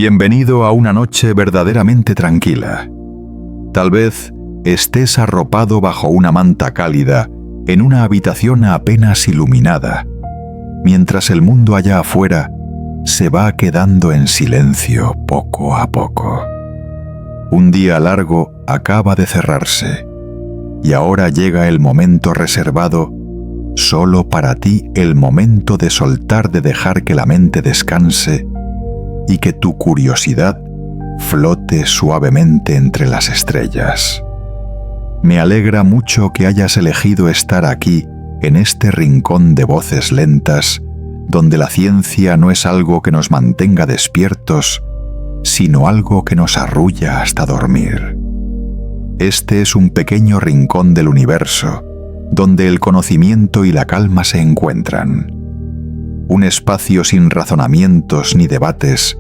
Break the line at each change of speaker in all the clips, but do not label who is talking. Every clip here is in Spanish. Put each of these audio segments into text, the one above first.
Bienvenido a una noche verdaderamente tranquila. Tal vez estés arropado bajo una manta cálida en una habitación apenas iluminada, mientras el mundo allá afuera se va quedando en silencio poco a poco. Un día largo acaba de cerrarse y ahora llega el momento reservado solo para ti, el momento de soltar, de dejar que la mente descanse y que tu curiosidad flote suavemente entre las estrellas. Me alegra mucho que hayas elegido estar aquí, en este rincón de voces lentas, donde la ciencia no es algo que nos mantenga despiertos, sino algo que nos arrulla hasta dormir. Este es un pequeño rincón del universo, donde el conocimiento y la calma se encuentran. Un espacio sin razonamientos ni debates,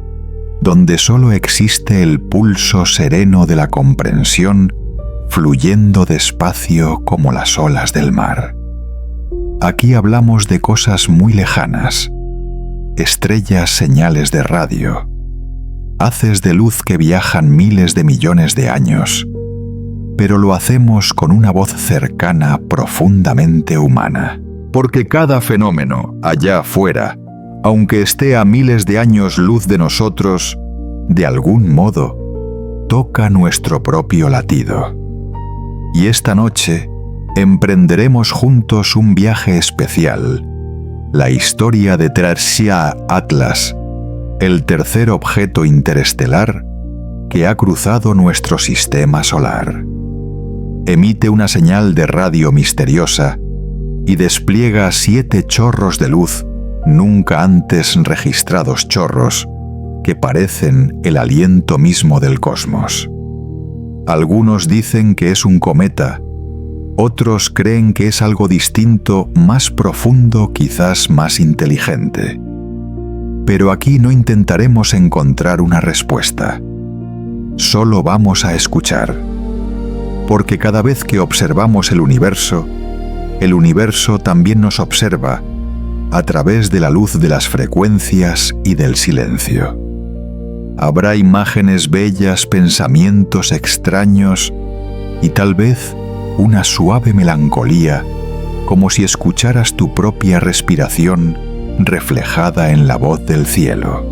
donde solo existe el pulso sereno de la comprensión fluyendo despacio como las olas del mar. Aquí hablamos de cosas muy lejanas, estrellas, señales de radio, haces de luz que viajan miles de millones de años, pero lo hacemos con una voz cercana, profundamente humana. Porque cada fenómeno allá afuera, aunque esté a miles de años luz de nosotros, de algún modo toca nuestro propio latido. Y esta noche emprenderemos juntos un viaje especial, la historia de Tracia Atlas, el tercer objeto interestelar que ha cruzado nuestro sistema solar. Emite una señal de radio misteriosa y despliega 7 chorros de luz, nunca antes registrados chorros, que parecen el aliento mismo del cosmos. Algunos dicen que es un cometa, otros creen que es algo distinto, más profundo, quizás más inteligente. Pero aquí no intentaremos encontrar una respuesta. Solo vamos a escuchar. Porque cada vez que observamos el universo también nos observa a través de la luz de las frecuencias y del silencio. Habrá imágenes bellas, pensamientos extraños y tal vez una suave melancolía, como si escucharas tu propia respiración reflejada en la voz del cielo.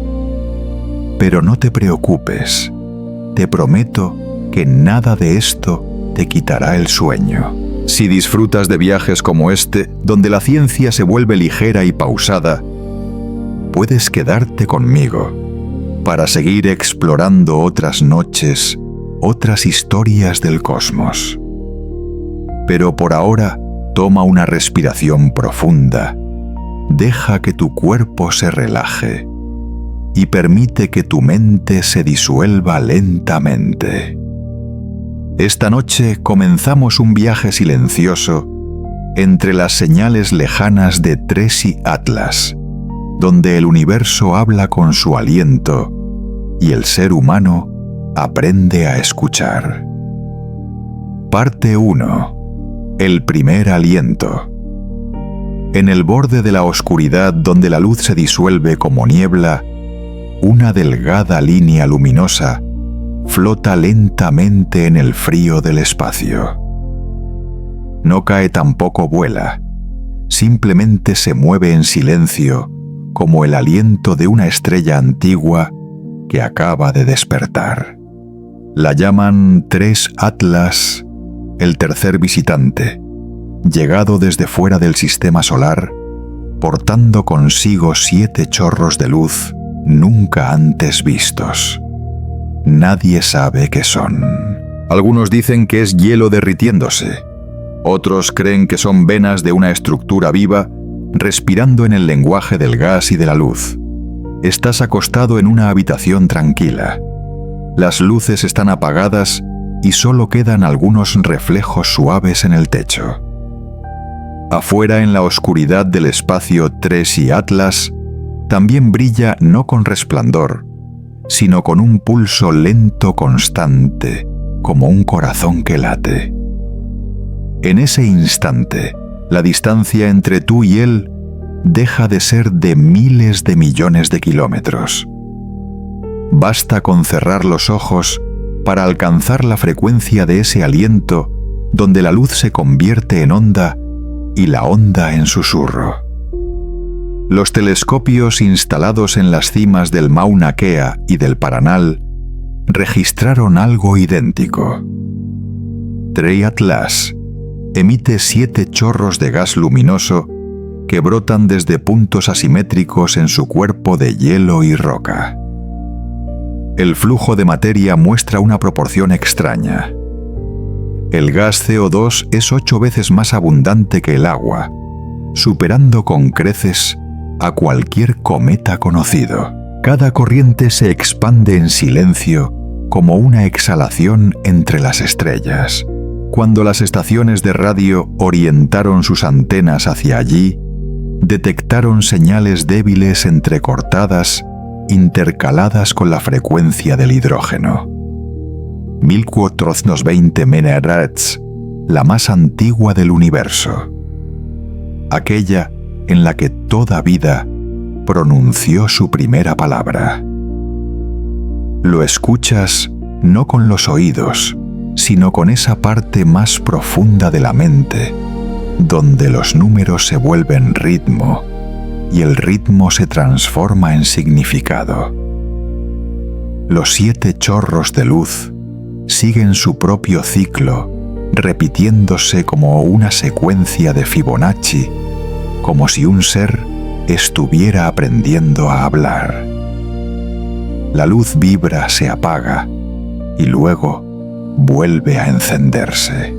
Pero no te preocupes, te prometo que nada de esto te quitará el sueño. Si disfrutas de viajes como este, donde la ciencia se vuelve ligera y pausada, puedes quedarte conmigo para seguir explorando otras noches, otras historias del cosmos. Pero por ahora, toma una respiración profunda, deja que tu cuerpo se relaje y permite que tu mente se disuelva lentamente. Esta noche comenzamos un viaje silencioso entre las señales lejanas de Tracia Atlas, donde el universo habla con su aliento y el ser humano aprende a escuchar. Parte 1. El primer aliento. En el borde de la oscuridad, donde la luz se disuelve como niebla, una delgada línea luminosa flota lentamente en el frío del espacio. No cae, tampoco vuela, simplemente se mueve en silencio como el aliento de una estrella antigua que acaba de despertar. La llaman Tracia Atlas, el tercer visitante, llegado desde fuera del sistema solar, portando consigo 7 chorros de luz nunca antes vistos. Nadie sabe qué son. Algunos dicen que es hielo derritiéndose. Otros creen que son venas de una estructura viva respirando en el lenguaje del gas y de la luz. Estás acostado en una habitación tranquila. Las luces están apagadas y solo quedan algunos reflejos suaves en el techo. Afuera, en la oscuridad del espacio Tracia Atlas, también brilla no con resplandor, sino con un pulso lento constante, como un corazón que late. En ese instante, la distancia entre tú y él deja de ser de miles de millones de kilómetros. Basta con cerrar los ojos para alcanzar la frecuencia de ese aliento donde la luz se convierte en onda y la onda en susurro. Los telescopios instalados en las cimas del Mauna Kea y del Paranal registraron algo idéntico. Trey Atlas emite 7 chorros de gas luminoso que brotan desde puntos asimétricos en su cuerpo de hielo y roca. El flujo de materia muestra una proporción extraña. El gas CO2 es 8 veces más abundante que el agua, superando con creces a cualquier cometa conocido. Cada corriente se expande en silencio como una exhalación entre las estrellas. Cuando las estaciones de radio orientaron sus antenas hacia allí, detectaron señales débiles entrecortadas, intercaladas con la frecuencia del hidrógeno. 1420 MHz, la más antigua del universo. Aquella en la que toda vida pronunció su primera palabra. Lo escuchas no con los oídos, sino con esa parte más profunda de la mente, donde los números se vuelven ritmo y el ritmo se transforma en significado. Los 7 chorros de luz siguen su propio ciclo, repitiéndose como una secuencia de Fibonacci, como si un ser estuviera aprendiendo a hablar. La luz vibra, se apaga y luego vuelve a encenderse.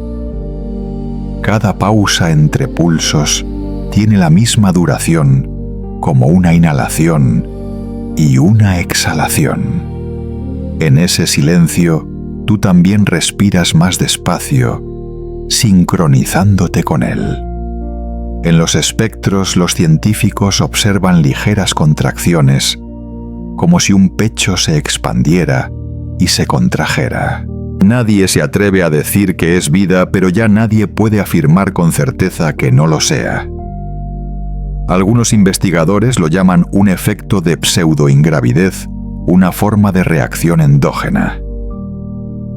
Cada pausa entre pulsos tiene la misma duración como una inhalación y una exhalación. En ese silencio, tú también respiras más despacio, sincronizándote con él. En los espectros, los científicos observan ligeras contracciones, como si un pecho se expandiera y se contrajera. Nadie se atreve a decir que es vida, pero ya nadie puede afirmar con certeza que no lo sea. Algunos investigadores lo llaman un efecto de pseudoingravidez, una forma de reacción endógena.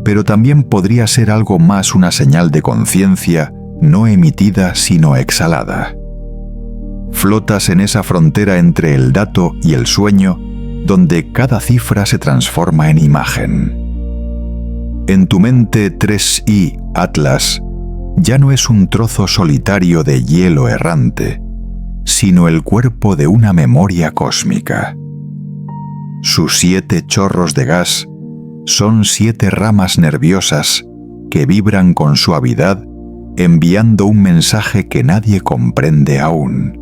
Pero también podría ser algo más, una señal de conciencia no emitida sino exhalada. Flotas en esa frontera entre el dato y el sueño, donde cada cifra se transforma en imagen. En tu mente 3i Atlas ya no es un trozo solitario de hielo errante, sino el cuerpo de una memoria cósmica. Sus 7 chorros de gas son 7 ramas nerviosas que vibran con suavidad, enviando un mensaje que nadie comprende aún.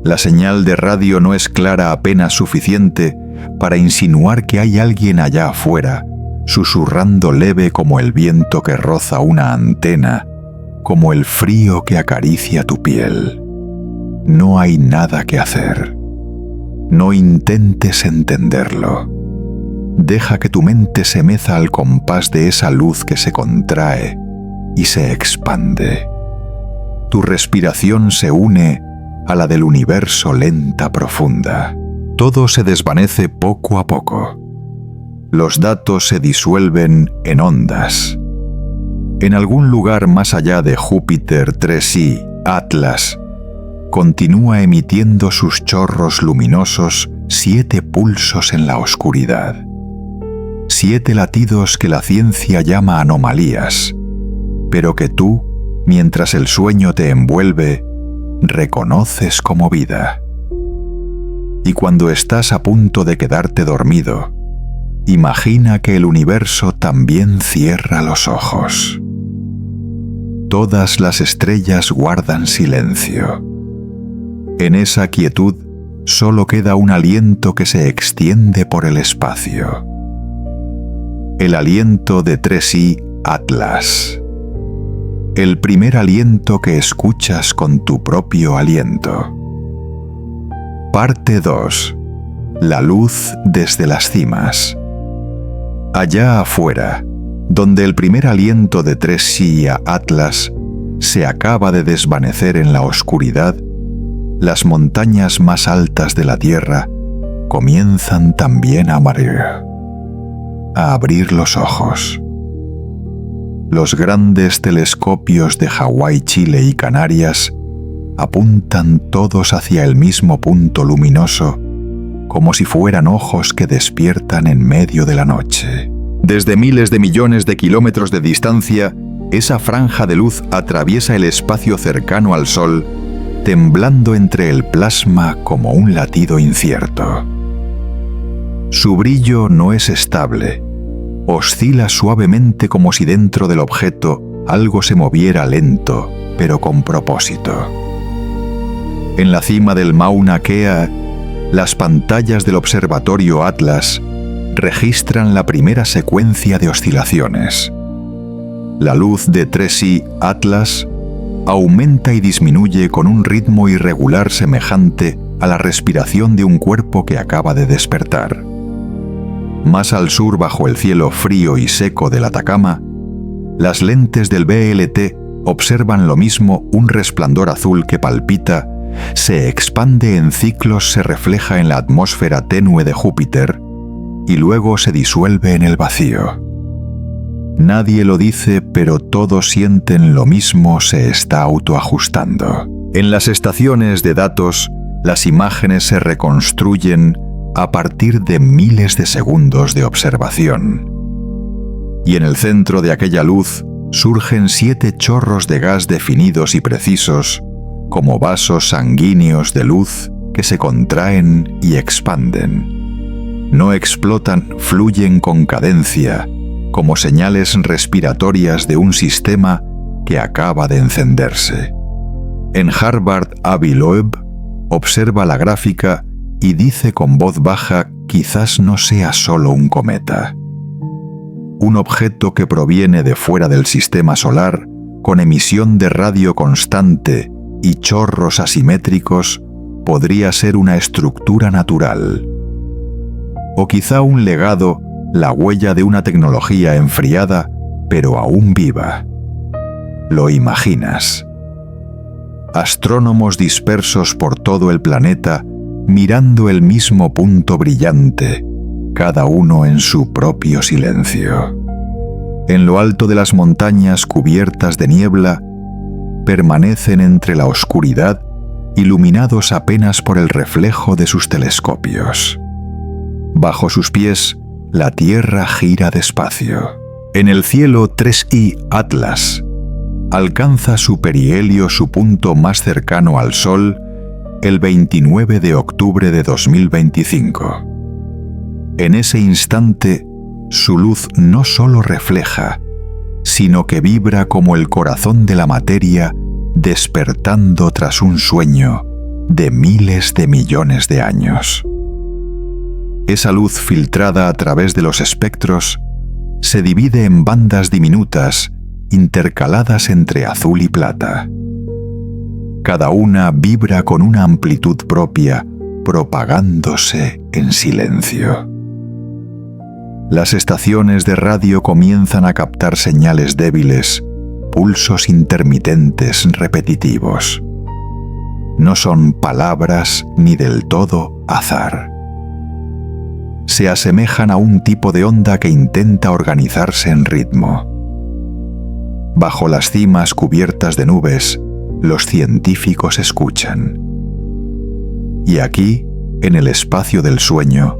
La señal de radio no es clara, apenas suficiente para insinuar que hay alguien allá afuera, susurrando leve como el viento que roza una antena, como el frío que acaricia tu piel. No hay nada que hacer. No intentes entenderlo. Deja que tu mente se meza al compás de esa luz que se contrae y se expande. Tu respiración se une a la del universo lenta, profunda. Todo se desvanece poco a poco. Los datos se disuelven en ondas. En algún lugar más allá de Júpiter 3i, Atlas, continúa emitiendo sus chorros luminosos 7 pulsos en la oscuridad. 7 latidos que la ciencia llama anomalías, pero que tú, mientras el sueño te envuelve, reconoces como vida. Y cuando estás a punto de quedarte dormido, imagina que el universo también cierra los ojos. Todas las estrellas guardan silencio. En esa quietud solo queda un aliento que se extiende por el espacio. El aliento de 3i Atlas. El primer aliento que escuchas con tu propio aliento. Parte 2. La luz desde las cimas. Allá afuera, donde el primer aliento de 3i Atlas se acaba de desvanecer en la oscuridad, las montañas más altas de la Tierra comienzan también a abrir los ojos. Los grandes telescopios de Hawái, Chile y Canarias apuntan todos hacia el mismo punto luminoso, como si fueran ojos que despiertan en medio de la noche. Desde miles de millones de kilómetros de distancia, esa franja de luz atraviesa el espacio cercano al Sol, temblando entre el plasma como un latido incierto. Su brillo no es estable, oscila suavemente como si dentro del objeto algo se moviera lento, pero con propósito. En la cima del Mauna Kea, las pantallas del observatorio Atlas registran la primera secuencia de oscilaciones. La luz de 3i Atlas aumenta y disminuye con un ritmo irregular semejante a la respiración de un cuerpo que acaba de despertar. Más al sur, bajo el cielo frío y seco del Atacama, las lentes del BLT observan lo mismo: un resplandor azul que palpita, se expande en ciclos, se refleja en la atmósfera tenue de Júpiter y luego se disuelve en el vacío. Nadie lo dice, pero todos sienten lo mismo: se está autoajustando. En las estaciones de datos, las imágenes se reconstruyen a partir de miles de segundos de observación. Y en el centro de aquella luz surgen 7 chorros de gas definidos y precisos, como vasos sanguíneos de luz que se contraen y expanden. No explotan, fluyen con cadencia, como señales respiratorias de un sistema que acaba de encenderse. En Harvard, Avi Loeb observa la gráfica y dice con voz baja: quizás no sea solo un cometa. Un objeto que proviene de fuera del sistema solar, con emisión de radio constante y chorros asimétricos, podría ser una estructura natural. O quizá un legado, la huella de una tecnología enfriada, pero aún viva. ¿Lo imaginas? Astrónomos dispersos por todo el planeta, mirando el mismo punto brillante, cada uno en su propio silencio. En lo alto de las montañas cubiertas de niebla, permanecen entre la oscuridad, iluminados apenas por el reflejo de sus telescopios. Bajo sus pies, la Tierra gira despacio. En el cielo, 3i Atlas alcanza su perihelio, su punto más cercano al Sol, el 29 de octubre de 2025. En ese instante, su luz no solo refleja, sino que vibra como el corazón de la materia, despertando tras un sueño de miles de millones de años. Esa luz filtrada a través de los espectros se divide en bandas diminutas, intercaladas entre azul y plata. Cada una vibra con una amplitud propia, propagándose en silencio. Las estaciones de radio comienzan a captar señales débiles, pulsos intermitentes repetitivos. No son palabras ni del todo azar. Se asemejan a un tipo de onda que intenta organizarse en ritmo. Bajo las cimas cubiertas de nubes, los científicos escuchan. Y aquí, en el espacio del sueño,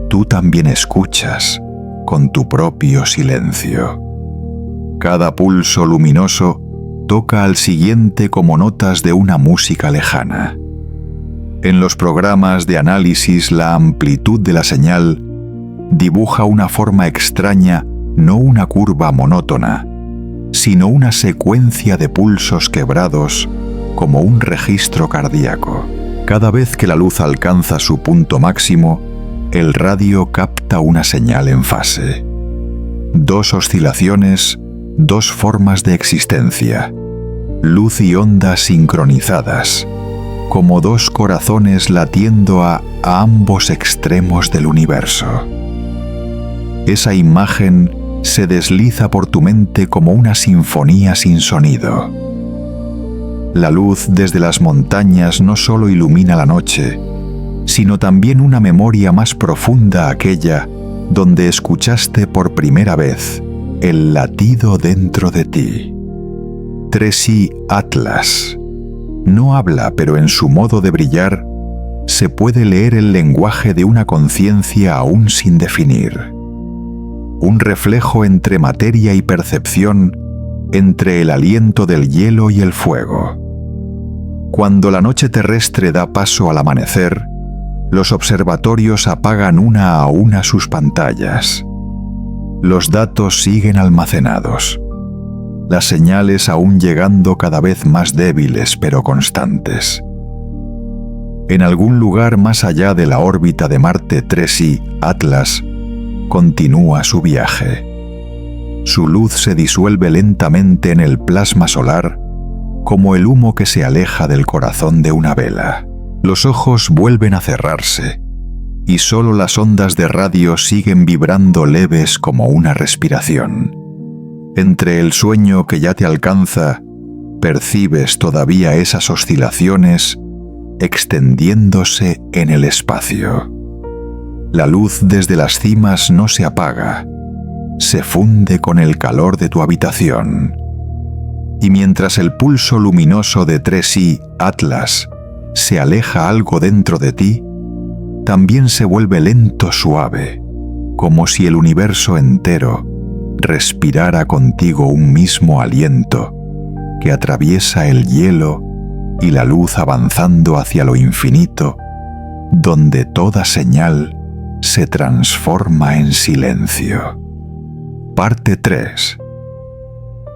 tú también escuchas con tu propio silencio. Cada pulso luminoso toca al siguiente como notas de una música lejana. En los programas de análisis, la amplitud de la señal dibuja una forma extraña, no una curva monótona, sino una secuencia de pulsos quebrados como un registro cardíaco. Cada vez que la luz alcanza su punto máximo, el radio capta una señal en fase. 2 oscilaciones, 2 formas de existencia, luz y onda sincronizadas, como 2 corazones latiendo a ambos extremos del universo. Esa imagen se desliza por tu mente como una sinfonía sin sonido. La luz desde las montañas no solo ilumina la noche, sino también una memoria más profunda, aquella donde escuchaste por primera vez el latido dentro de ti. 3i Atlas. No habla, pero en su modo de brillar se puede leer el lenguaje de una conciencia aún sin definir. Un reflejo entre materia y percepción, entre el aliento del hielo y el fuego. Cuando la noche terrestre da paso al amanecer, los observatorios apagan una a una sus pantallas. Los datos siguen almacenados, las señales aún llegando cada vez más débiles pero constantes. En algún lugar más allá de la órbita de Marte 3i Atlas, continúa su viaje. Su luz se disuelve lentamente en el plasma solar como el humo que se aleja del corazón de una vela. Los ojos vuelven a cerrarse y solo las ondas de radio siguen vibrando leves como una respiración. Entre el sueño que ya te alcanza, percibes todavía esas oscilaciones extendiéndose en el espacio. La luz desde las cimas no se apaga, se funde con el calor de tu habitación. Y mientras el pulso luminoso de 3i Atlas se aleja algo dentro de ti, también se vuelve lento, suave, como si el universo entero respirara contigo un mismo aliento que atraviesa el hielo y la luz avanzando hacia lo infinito, donde toda señal se transforma en silencio. Parte 3.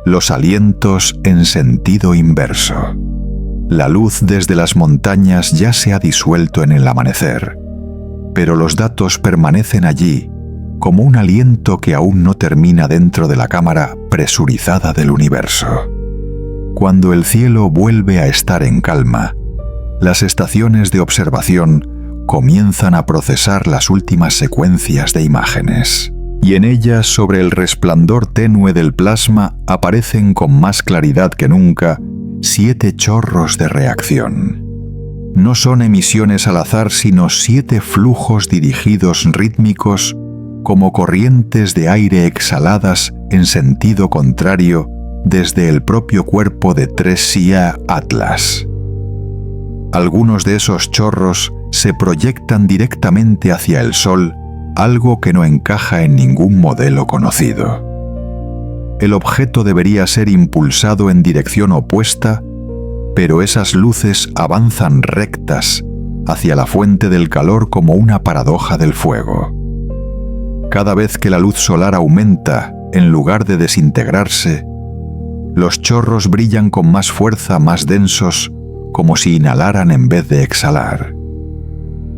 Los alientos en sentido inverso. La luz desde las montañas ya se ha disuelto en el amanecer, pero los datos permanecen allí como un aliento que aún no termina dentro de la cámara presurizada del universo. Cuando el cielo vuelve a estar en calma, las estaciones de observación comienzan a procesar las últimas secuencias de imágenes, y en ellas, sobre el resplandor tenue del plasma, aparecen con más claridad que nunca 7 chorros de reacción. No son emisiones al azar, sino 7 flujos dirigidos rítmicos como corrientes de aire exhaladas en sentido contrario desde el propio cuerpo de 3i Atlas. Algunos de esos chorros se proyectan directamente hacia el Sol, algo que no encaja en ningún modelo conocido. El objeto debería ser impulsado en dirección opuesta, pero esas luces avanzan rectas hacia la fuente del calor como una paradoja del fuego. Cada vez que la luz solar aumenta, en lugar de desintegrarse, los chorros brillan con más fuerza, más densos, como si inhalaran en vez de exhalar.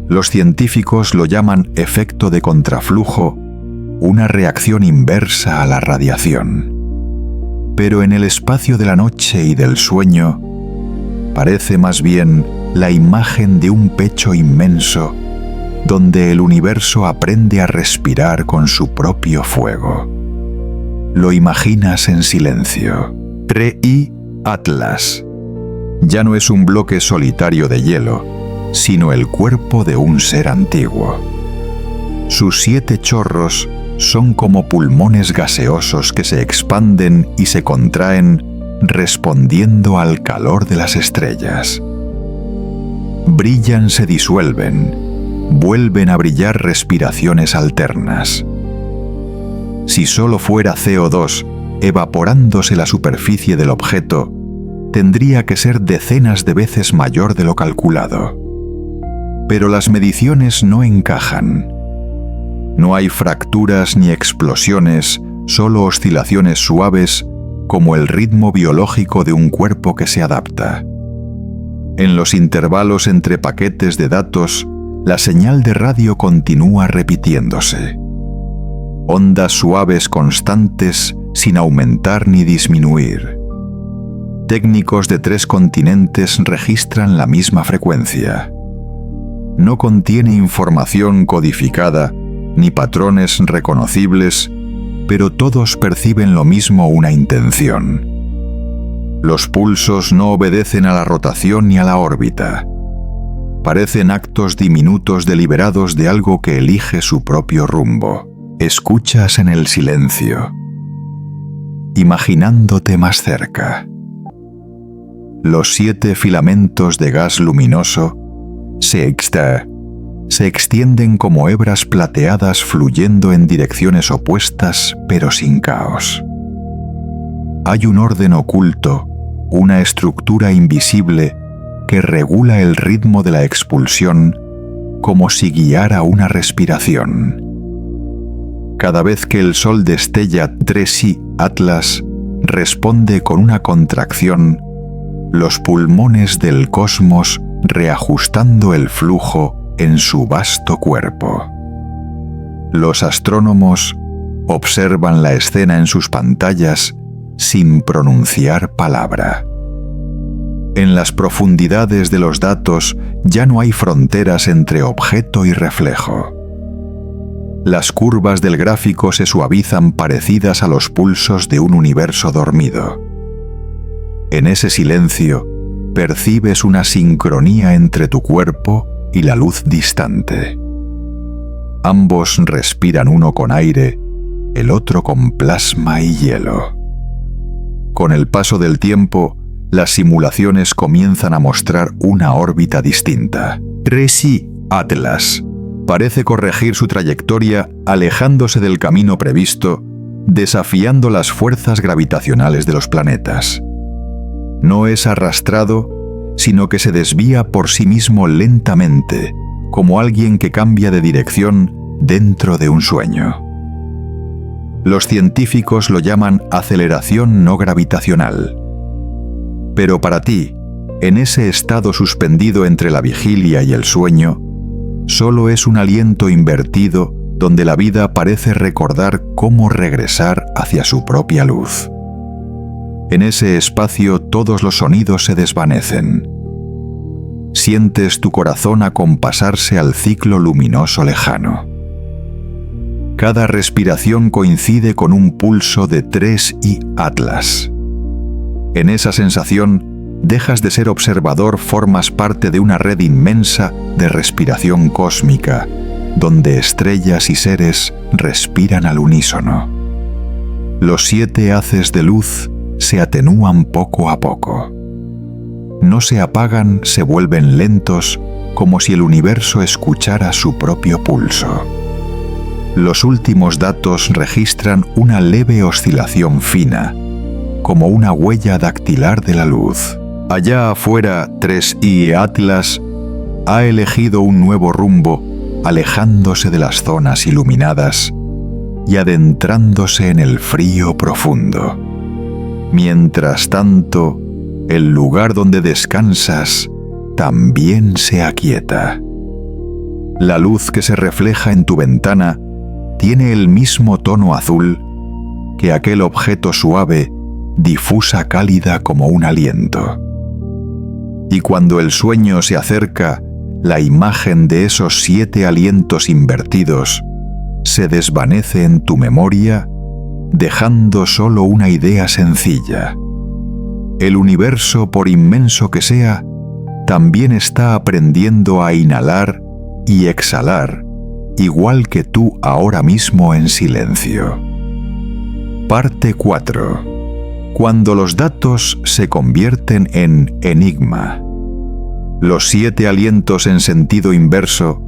Los científicos lo llaman efecto de contraflujo, una reacción inversa a la radiación. Pero en el espacio de la noche y del sueño, parece más bien la imagen de un pecho inmenso, donde el universo aprende a respirar con su propio fuego. Lo imaginas en silencio. 3i Atlas. Ya no es un bloque solitario de hielo, sino el cuerpo de un ser antiguo. Sus 7 chorros son como pulmones gaseosos que se expanden y se contraen respondiendo al calor de las estrellas. Brillan, se disuelven, vuelven a brillar respiraciones alternas. Si solo fuera CO2 evaporándose la superficie del objeto, tendría que ser decenas de veces mayor de lo calculado. Pero las mediciones no encajan. No hay fracturas ni explosiones, solo oscilaciones suaves como el ritmo biológico de un cuerpo que se adapta. En los intervalos entre paquetes de datos, la señal de radio continúa repitiéndose. Ondas suaves constantes sin aumentar ni disminuir. Técnicos de 3 continentes registran la misma frecuencia. No contiene información codificada ni patrones reconocibles, pero todos perciben lo mismo, una intención. Los pulsos no obedecen a la rotación ni a la órbita. Parecen actos diminutos deliberados de algo que elige su propio rumbo. Escuchas en el silencio, imaginándote más cerca. Los 7 filamentos de gas luminoso se extienden como hebras plateadas fluyendo en direcciones opuestas pero sin caos. Hay un orden oculto, una estructura invisible que regula el ritmo de la expulsión como si guiara una respiración. Cada vez que el sol destella 3i Atlas, responde con una contracción, los pulmones del cosmos reajustando el flujo en su vasto cuerpo. Los astrónomos observan la escena en sus pantallas sin pronunciar palabra. En las profundidades de los datos ya no hay fronteras entre objeto y reflejo. Las curvas del gráfico se suavizan parecidas a los pulsos de un universo dormido. En ese silencio, percibes una sincronía entre tu cuerpo y la luz distante. Ambos respiran, uno con aire, el otro con plasma y hielo. Con el paso del tiempo, las simulaciones comienzan a mostrar una órbita distinta. 3i Atlas parece corregir su trayectoria alejándose del camino previsto, desafiando las fuerzas gravitacionales de los planetas. No es arrastrado, sino que se desvía por sí mismo lentamente, como alguien que cambia de dirección dentro de un sueño. Los científicos lo llaman aceleración no gravitacional. Pero para ti, en ese estado suspendido entre la vigilia y el sueño, solo es un aliento invertido donde la vida parece recordar cómo regresar hacia su propia luz. En ese espacio todos los sonidos se desvanecen. Sientes tu corazón acompasarse al ciclo luminoso lejano. Cada respiración coincide con un pulso de 3i Atlas. En esa sensación, dejas de ser observador, formas parte de una red inmensa de respiración cósmica, donde estrellas y seres respiran al unísono. Los 7 haces de luz se atenúan poco a poco. No se apagan, se vuelven lentos, como si el universo escuchara su propio pulso. Los últimos datos registran una leve oscilación fina, como una huella dactilar de la luz. Allá afuera, 3i Atlas ha elegido un nuevo rumbo, alejándose de las zonas iluminadas y adentrándose en el frío profundo. Mientras tanto, el lugar donde descansas también se aquieta. La luz que se refleja en tu ventana tiene el mismo tono azul que aquel objeto suave, difusa, cálida como un aliento. Y cuando el sueño se acerca, la imagen de esos 7 alientos invertidos se desvanece en tu memoria, dejando solo una idea sencilla. El universo, por inmenso que sea, también está aprendiendo a inhalar y exhalar, igual que tú ahora mismo en silencio. Parte 4. Cuando los datos se convierten en enigma. Los 7 alientos en sentido inverso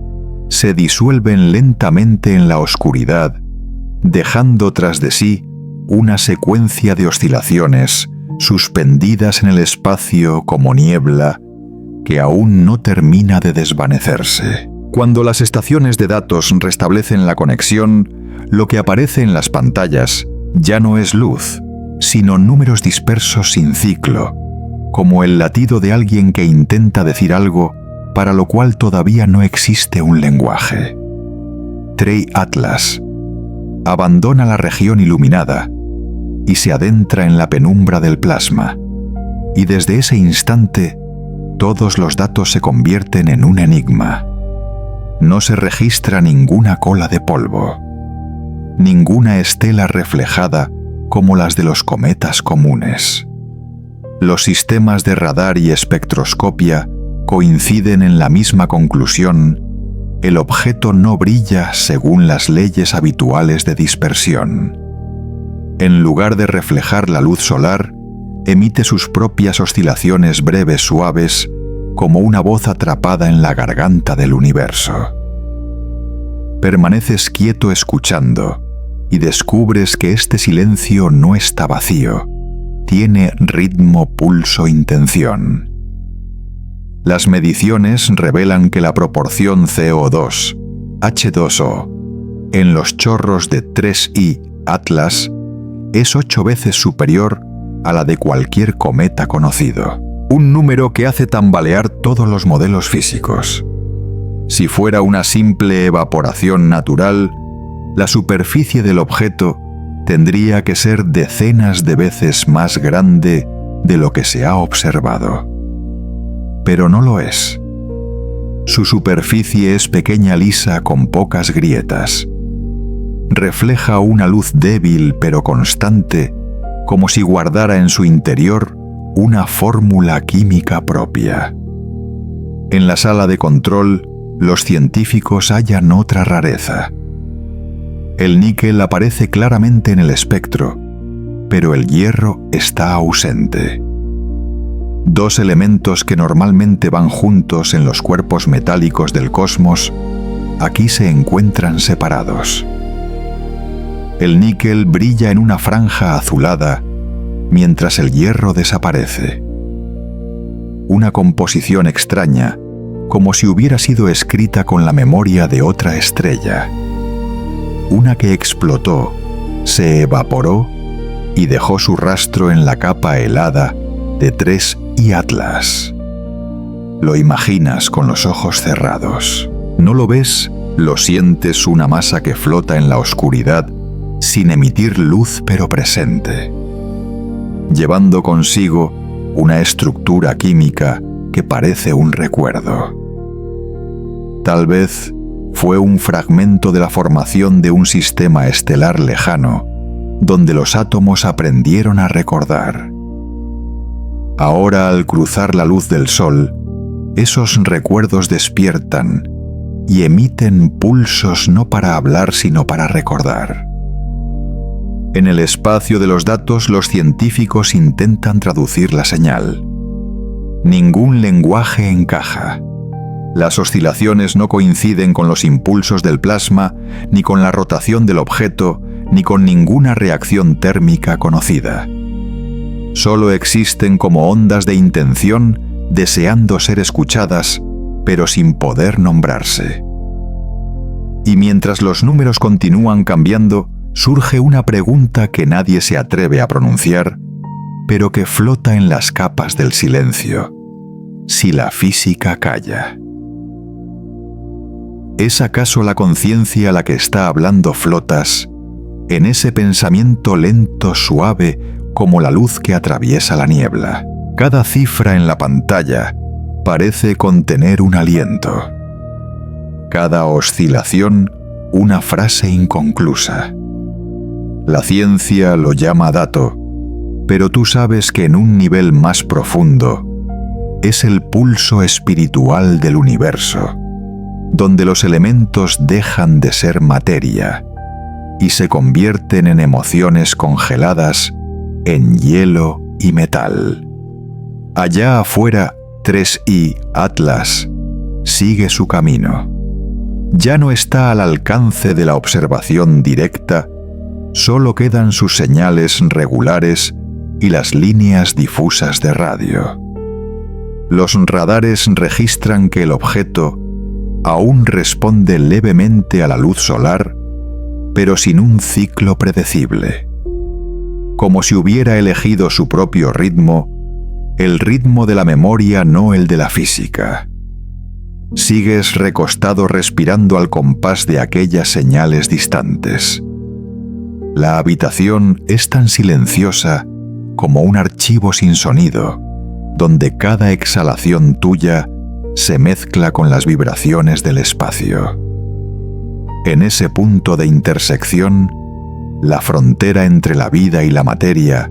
se disuelven lentamente en la oscuridad, dejando tras de sí una secuencia de oscilaciones suspendidas en el espacio como niebla que aún no termina de desvanecerse. Cuando las estaciones de datos restablecen la conexión, lo que aparece en las pantallas ya no es luz, sino números dispersos sin ciclo, como el latido de alguien que intenta decir algo para lo cual todavía no existe un lenguaje. 3i Atlas abandona la región iluminada y se adentra en la penumbra del plasma, y desde ese instante todos los datos se convierten en un enigma. No se registra ninguna cola de polvo, ninguna estela reflejada como las de los cometas comunes. Los sistemas de radar y espectroscopia coinciden en la misma conclusión: el objeto no brilla según las leyes habituales de dispersión. En lugar de reflejar la luz solar, emite sus propias oscilaciones breves suaves, como una voz atrapada en la garganta del universo. Permaneces quieto escuchando y descubres que este silencio no está vacío, tiene ritmo, pulso, intención. Las mediciones revelan que la proporción CO2, H2O, en los chorros de 3I Atlas es 8 veces superior a la de cualquier cometa conocido, un número que hace tambalear todos los modelos físicos. Si fuera una simple evaporación natural, la superficie del objeto tendría que ser decenas de veces más grande de lo que se ha observado. Pero no lo es. Su superficie es pequeña, lisa, con pocas grietas. Refleja una luz débil pero constante, como si guardara en su interior una fórmula química propia. En la sala de control, los científicos hallan otra rareza. El níquel aparece claramente en el espectro, pero el hierro está ausente. 2 elementos que normalmente van juntos en los cuerpos metálicos del cosmos, aquí se encuentran separados. El níquel brilla en una franja azulada, mientras el hierro desaparece. Una composición extraña, como si hubiera sido escrita con la memoria de otra estrella. Una que explotó, se evaporó y dejó su rastro en la capa helada de 3I Atlas. Lo imaginas con los ojos cerrados. No lo ves, lo sientes, una masa que flota en la oscuridad sin emitir luz pero presente, llevando consigo una estructura química que parece un recuerdo. Tal vez fue un fragmento de la formación de un sistema estelar lejano, donde los átomos aprendieron a recordar. Ahora, al cruzar la luz del sol, esos recuerdos despiertan y emiten pulsos no para hablar sino para recordar. En el espacio de los datos, los científicos intentan traducir la señal. Ningún lenguaje encaja. Las oscilaciones no coinciden con los impulsos del plasma, ni con la rotación del objeto, ni con ninguna reacción térmica conocida. Solo existen como ondas de intención, deseando ser escuchadas, pero sin poder nombrarse. Y mientras los números continúan cambiando, surge una pregunta que nadie se atreve a pronunciar, pero que flota en las capas del silencio. Si la física calla. ¿Es acaso la conciencia la que está hablando Flotas, en ese pensamiento lento, suave, como la luz que atraviesa la niebla? Cada cifra en la pantalla parece contener un aliento. Cada oscilación, una frase inconclusa. La ciencia lo llama dato, pero tú sabes que en un nivel más profundo es el pulso espiritual del universo, donde los elementos dejan de ser materia y se convierten en emociones congeladas en hielo y metal. Allá afuera, 3I Atlas sigue su camino. Ya no está al alcance de la observación directa, solo quedan sus señales regulares y las líneas difusas de radio. Los radares registran que el objeto aún responde levemente a la luz solar, pero sin un ciclo predecible. Como si hubiera elegido su propio ritmo, el ritmo de la memoria, no el de la física. Sigues recostado respirando al compás de aquellas señales distantes. La habitación es tan silenciosa como un archivo sin sonido, donde cada exhalación tuya se mezcla con las vibraciones del espacio. En ese punto de intersección, la frontera entre la vida y la materia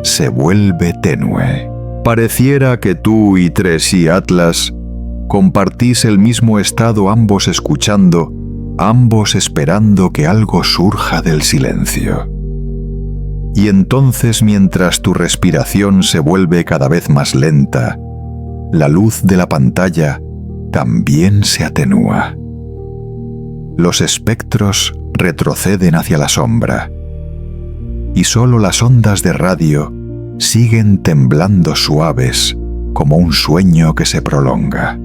se vuelve tenue. Pareciera que tú y 3I Atlas Compartís el mismo estado, ambos escuchando, ambos esperando que algo surja del silencio. Y entonces, mientras tu respiración se vuelve cada vez más lenta, la luz de la pantalla también se atenúa. Los espectros retroceden hacia la sombra, y solo las ondas de radio siguen temblando suaves como un sueño que se prolonga.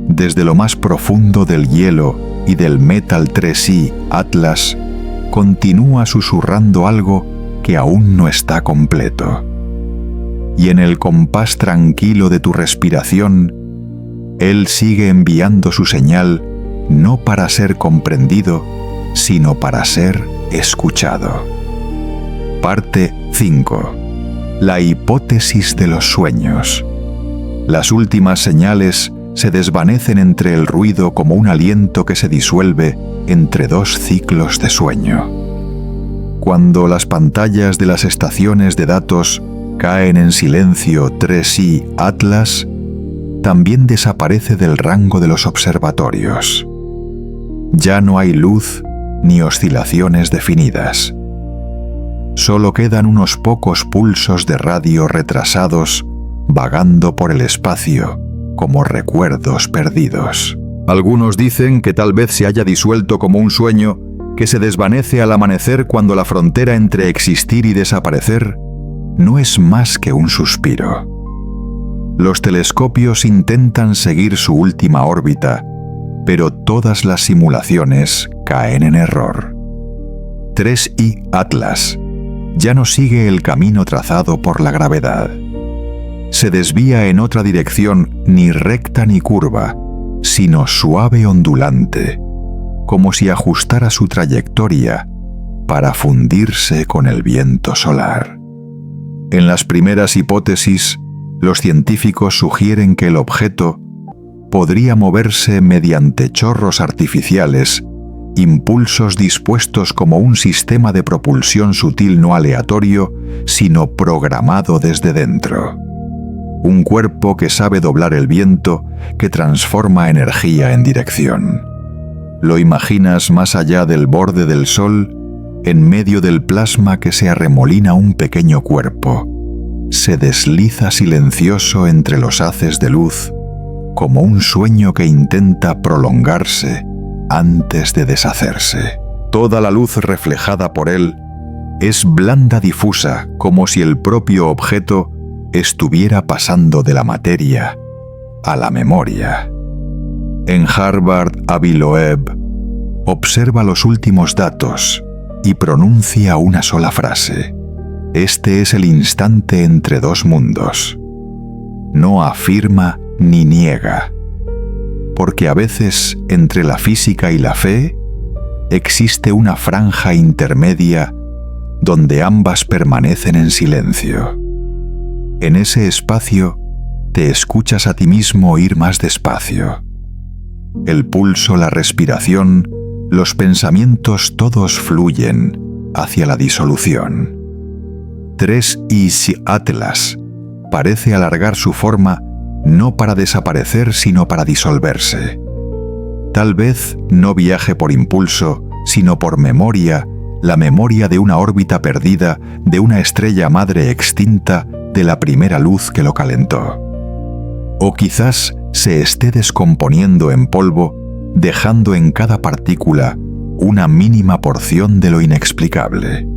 Desde lo más profundo del hielo y del Metal 3i Atlas, continúa susurrando algo que aún no está completo. Y en el compás tranquilo de tu respiración, él sigue enviando su señal no para ser comprendido, sino para ser escuchado. Parte 5. La hipótesis de los sueños. Las últimas señales se desvanecen entre el ruido como un aliento que se disuelve entre dos ciclos de sueño. Cuando las pantallas de las estaciones de datos caen en silencio 3i Atlas, también desaparece del rango de los observatorios. Ya no hay luz ni oscilaciones definidas. Solo quedan unos pocos pulsos de radio retrasados vagando por el espacio como recuerdos perdidos. Algunos dicen que tal vez se haya disuelto como un sueño que se desvanece al amanecer cuando la frontera entre existir y desaparecer no es más que un suspiro. Los telescopios intentan seguir su última órbita, pero todas las simulaciones caen en error. 3i Atlas ya no sigue el camino trazado por la gravedad. Se desvía en otra dirección, ni recta ni curva, sino suave ondulante, como si ajustara su trayectoria para fundirse con el viento solar. En las primeras hipótesis, los científicos sugieren que el objeto podría moverse mediante chorros artificiales, impulsos dispuestos como un sistema de propulsión sutil no aleatorio, sino programado desde dentro. Un cuerpo que sabe doblar el viento, que transforma energía en dirección. Lo imaginas más allá del borde del sol, en medio del plasma que se arremolina un pequeño cuerpo. Se desliza silencioso entre los haces de luz, como un sueño que intenta prolongarse antes de deshacerse. Toda la luz reflejada por él es blanda difusa, como si el propio objeto estuviera pasando de la materia a la memoria. En Harvard, Avi Loeb observa los últimos datos y pronuncia una sola frase: este es el instante entre dos mundos. No afirma ni niega, porque a veces entre la física y la fe existe una franja intermedia donde ambas permanecen en silencio. En ese espacio te escuchas a ti mismo ir más despacio. El pulso, la respiración, los pensamientos todos fluyen hacia la disolución. 3i Atlas parece alargar su forma no para desaparecer sino para disolverse. Tal vez no viaje por impulso, sino por memoria, la memoria de una órbita perdida, de una estrella madre extinta, de la primera luz que lo calentó. O quizás se esté descomponiendo en polvo, dejando en cada partícula una mínima porción de lo inexplicable.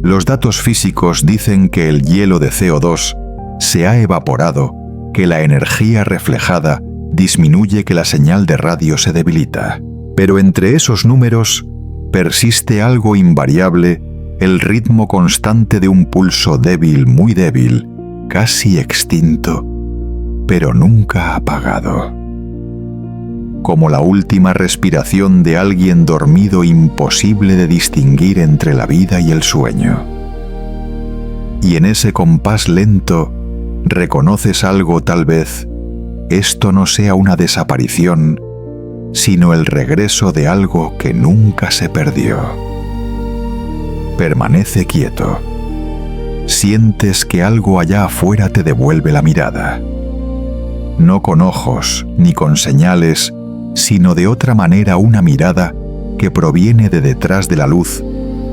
Los datos físicos dicen que el hielo de CO2 se ha evaporado, que la energía reflejada disminuye, que la señal de radio se debilita. Pero entre esos números persiste algo invariable, el ritmo constante de un pulso débil, muy débil, casi extinto, pero nunca apagado. Como la última respiración de alguien dormido, imposible de distinguir entre la vida y el sueño. Y en ese compás lento reconoces algo, tal vez esto no sea una desaparición, sino el regreso de algo que nunca se perdió. Permanece quieto. Sientes que algo allá afuera te devuelve la mirada. no con ojos ni con señales, sino de otra manera una mirada que proviene de detrás de la luz,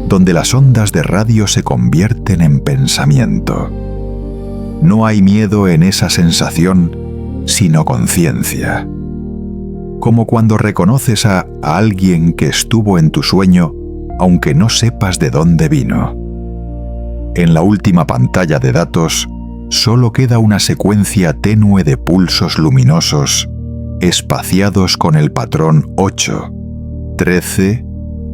donde las ondas de radio se convierten en pensamiento. No hay miedo en esa sensación, sino conciencia. Como cuando reconoces a alguien que estuvo en tu sueño, aunque no sepas de dónde vino. En la última pantalla de datos, solo queda una secuencia tenue de pulsos luminosos, espaciados con el patrón 8, 13,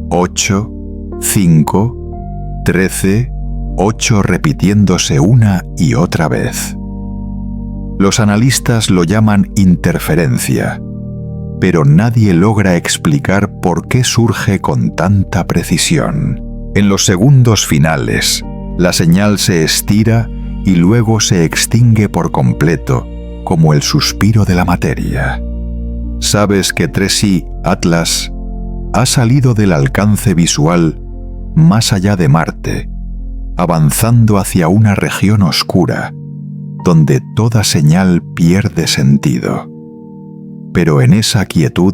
8, 5, 13, 8 repitiéndose una y otra vez. Los analistas lo llaman interferencia, pero nadie logra explicar por qué surge con tanta precisión. En los segundos finales, la señal se estira y luego se extingue por completo, como el suspiro de la materia. Sabes que 3i Atlas ha salido del alcance visual más allá de Marte, avanzando hacia una región oscura, donde toda señal pierde sentido. Pero en esa quietud,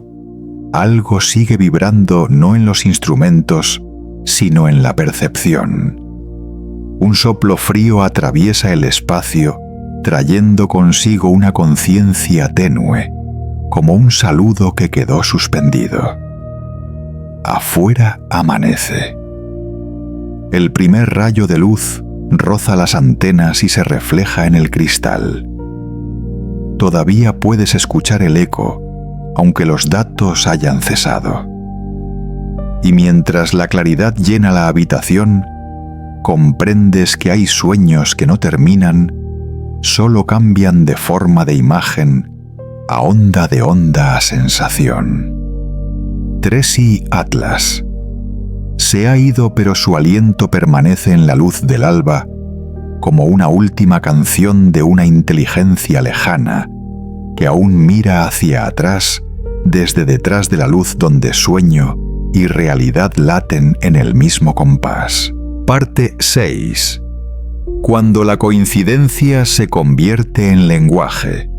algo sigue vibrando no en los instrumentos, sino en la percepción. Un soplo frío atraviesa el espacio, trayendo consigo una conciencia tenue, como un saludo que quedó suspendido. Afuera amanece. El primer rayo de luz roza las antenas y se refleja en el cristal. Todavía puedes escuchar el eco, aunque los datos hayan cesado. Y mientras la claridad llena la habitación, comprendes que hay sueños que no terminan, solo cambian de forma de imagen a onda de onda a sensación. 3i Atlas. Se ha ido, pero su aliento permanece en la luz del alba, como una última canción de una inteligencia lejana que aún mira hacia atrás desde detrás de la luz donde sueño y realidad laten en el mismo compás. Parte 6. Cuando la coincidencia se convierte en lenguaje,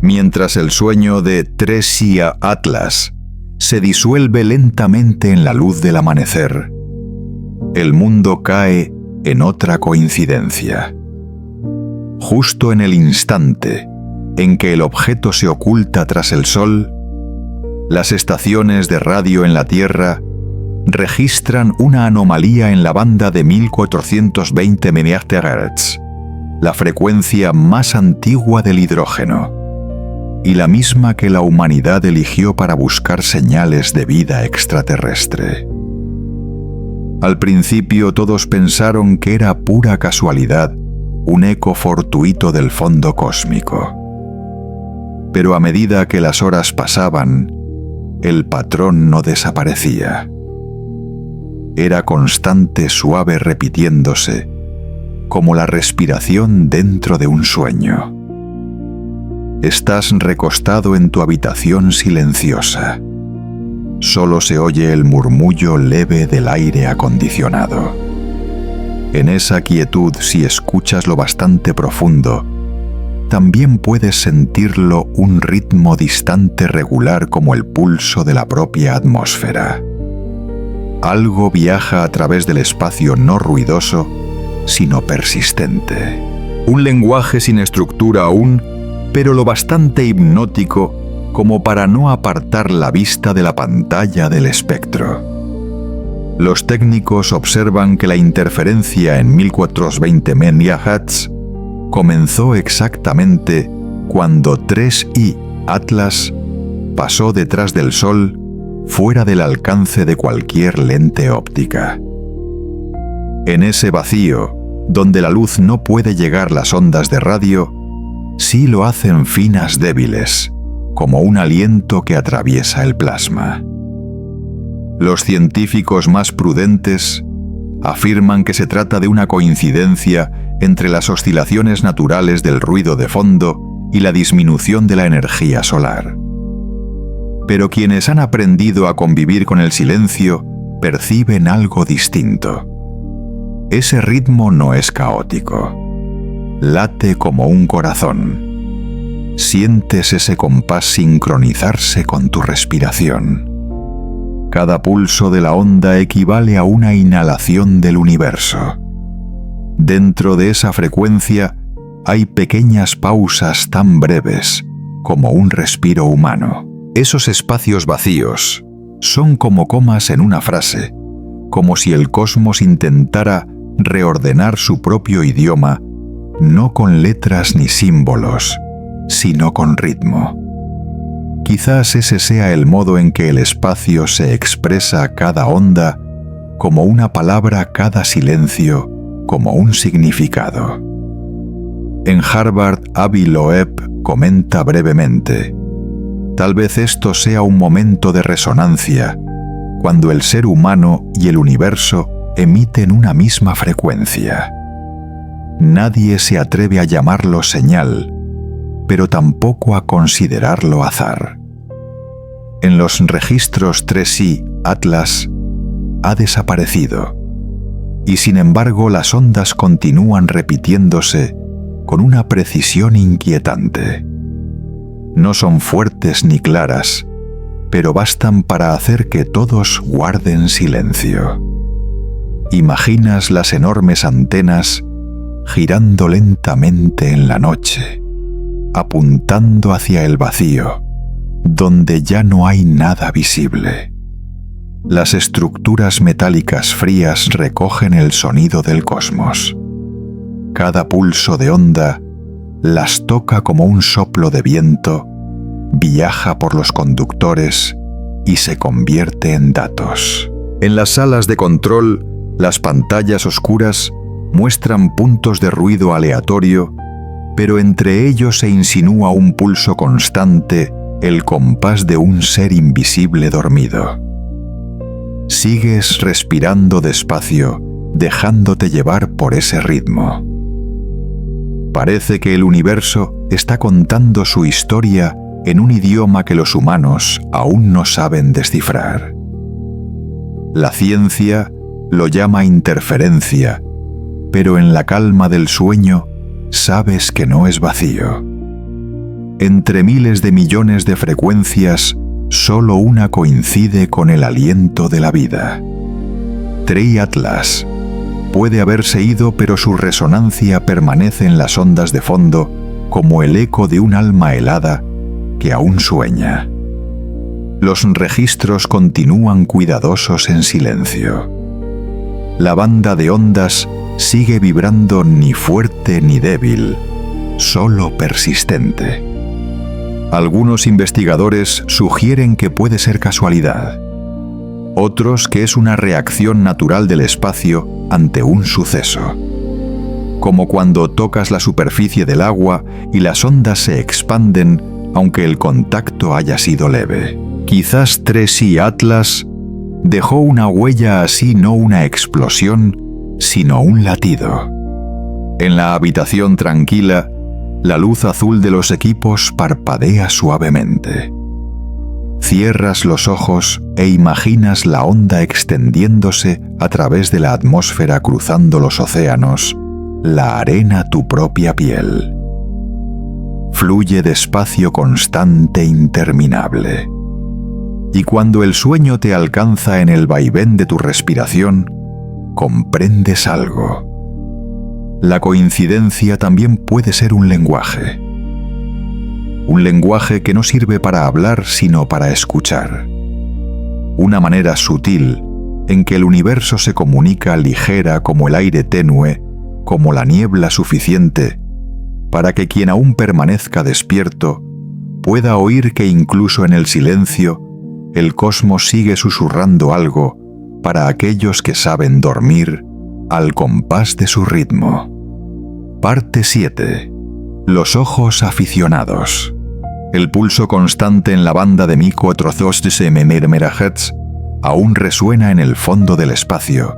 mientras el sueño de 3i Atlas se disuelve lentamente en la luz del amanecer, el mundo cae en otra coincidencia. Justo en el instante en que el objeto se oculta tras el sol, las estaciones de radio en la Tierra registran una anomalía en la banda de 1420 MHz, la frecuencia más antigua del hidrógeno, y la misma que la humanidad eligió para buscar señales de vida extraterrestre. Al principio todos pensaron que era pura casualidad, un eco fortuito del fondo cósmico. Pero a medida que las horas pasaban, el patrón no desaparecía. Era constante, suave, repitiéndose, como la respiración dentro de un sueño. Estás recostado en tu habitación silenciosa. Solo se oye el murmullo leve del aire acondicionado. En esa quietud, si escuchas lo bastante profundo, también puedes sentirlo un ritmo distante regular como el pulso de la propia atmósfera. Algo viaja a través del espacio no ruidoso, sino persistente. Un lenguaje sin estructura aún, pero lo bastante hipnótico como para no apartar la vista de la pantalla del espectro. Los técnicos observan que la interferencia en 1420 MHz comenzó exactamente cuando 3i Atlas pasó detrás del Sol, fuera del alcance de cualquier lente óptica. En ese vacío, donde la luz no puede llegar, las ondas de radio sí lo hacen finas, débiles, como un aliento que atraviesa el plasma. Los científicos más prudentes afirman que se trata de una coincidencia entre las oscilaciones naturales del ruido de fondo y la disminución de la energía solar. Pero quienes han aprendido a convivir con el silencio perciben algo distinto. Ese ritmo no es caótico. Late como un corazón. sientes ese compás sincronizarse con tu respiración. Cada pulso de la onda equivale a una inhalación del universo. Dentro de esa frecuencia hay pequeñas pausas tan breves como un respiro humano. Esos espacios vacíos son como comas en una frase, como si el cosmos intentara reordenar su propio idioma, no con letras ni símbolos, sino con ritmo. Quizás ese sea el modo en que el espacio se expresa cada onda, como una palabra cada silencio, como un significado. En Harvard, Avi Loeb comenta brevemente: tal vez esto sea un momento de resonancia, cuando el ser humano y el universo emiten una misma frecuencia. Nadie se atreve a llamarlo señal, pero tampoco a considerarlo azar. En los registros 3i, Atlas ha desaparecido, y sin embargo las ondas continúan repitiéndose con una precisión inquietante. No son fuertes ni claras, pero bastan para hacer que todos guarden silencio. Imaginas las enormes antenas girando lentamente en la noche, apuntando hacia el vacío, donde ya no hay nada visible. Las estructuras metálicas frías recogen el sonido del cosmos. Cada pulso de onda las toca como un soplo de viento, viaja por los conductores y se convierte en datos. En las salas de control, las pantallas oscuras muestran puntos de ruido aleatorio, pero entre ellos se insinúa un pulso constante, el compás de un ser invisible dormido. Sigues respirando despacio, dejándote llevar por ese ritmo. Parece que el universo está contando su historia en un idioma que los humanos aún no saben descifrar. La ciencia lo llama interferencia, pero en la calma del sueño sabes que no es vacío. Entre miles de millones de frecuencias, solo una coincide con el aliento de la vida. 3i Atlas puede haberse ido, pero su resonancia permanece en las ondas de fondo como el eco de un alma helada que aún sueña. Los registros continúan cuidadosos en silencio. La banda de ondas sigue vibrando, ni fuerte ni débil, solo persistente. Algunos investigadores sugieren que puede ser casualidad, otros que es una reacción natural del espacio ante un suceso, como cuando tocas la superficie del agua y las ondas se expanden aunque el contacto haya sido leve. Quizás 3i Atlas dejó una huella así, no una explosión, sino un latido. En la habitación tranquila, la luz azul de los equipos parpadea suavemente. Cierras los ojos e imaginas la onda extendiéndose a través de la atmósfera, cruzando los océanos, la arena, tu propia piel. Fluye despacio, constante, interminable. Y cuando el sueño te alcanza en el vaivén de tu respiración, comprendes algo. La coincidencia también puede ser un lenguaje. Un lenguaje que no sirve para hablar, sino para escuchar. Una manera sutil en que el universo se comunica, ligera como el aire tenue, como la niebla suficiente, para que quien aún permanezca despierto pueda oír que incluso en el silencio el cosmos sigue susurrando algo para aquellos que saben dormir al compás de su ritmo. Parte 7. Los ojos aficionados. El pulso constante en la banda de 1400 MHz aún resuena en el fondo del espacio,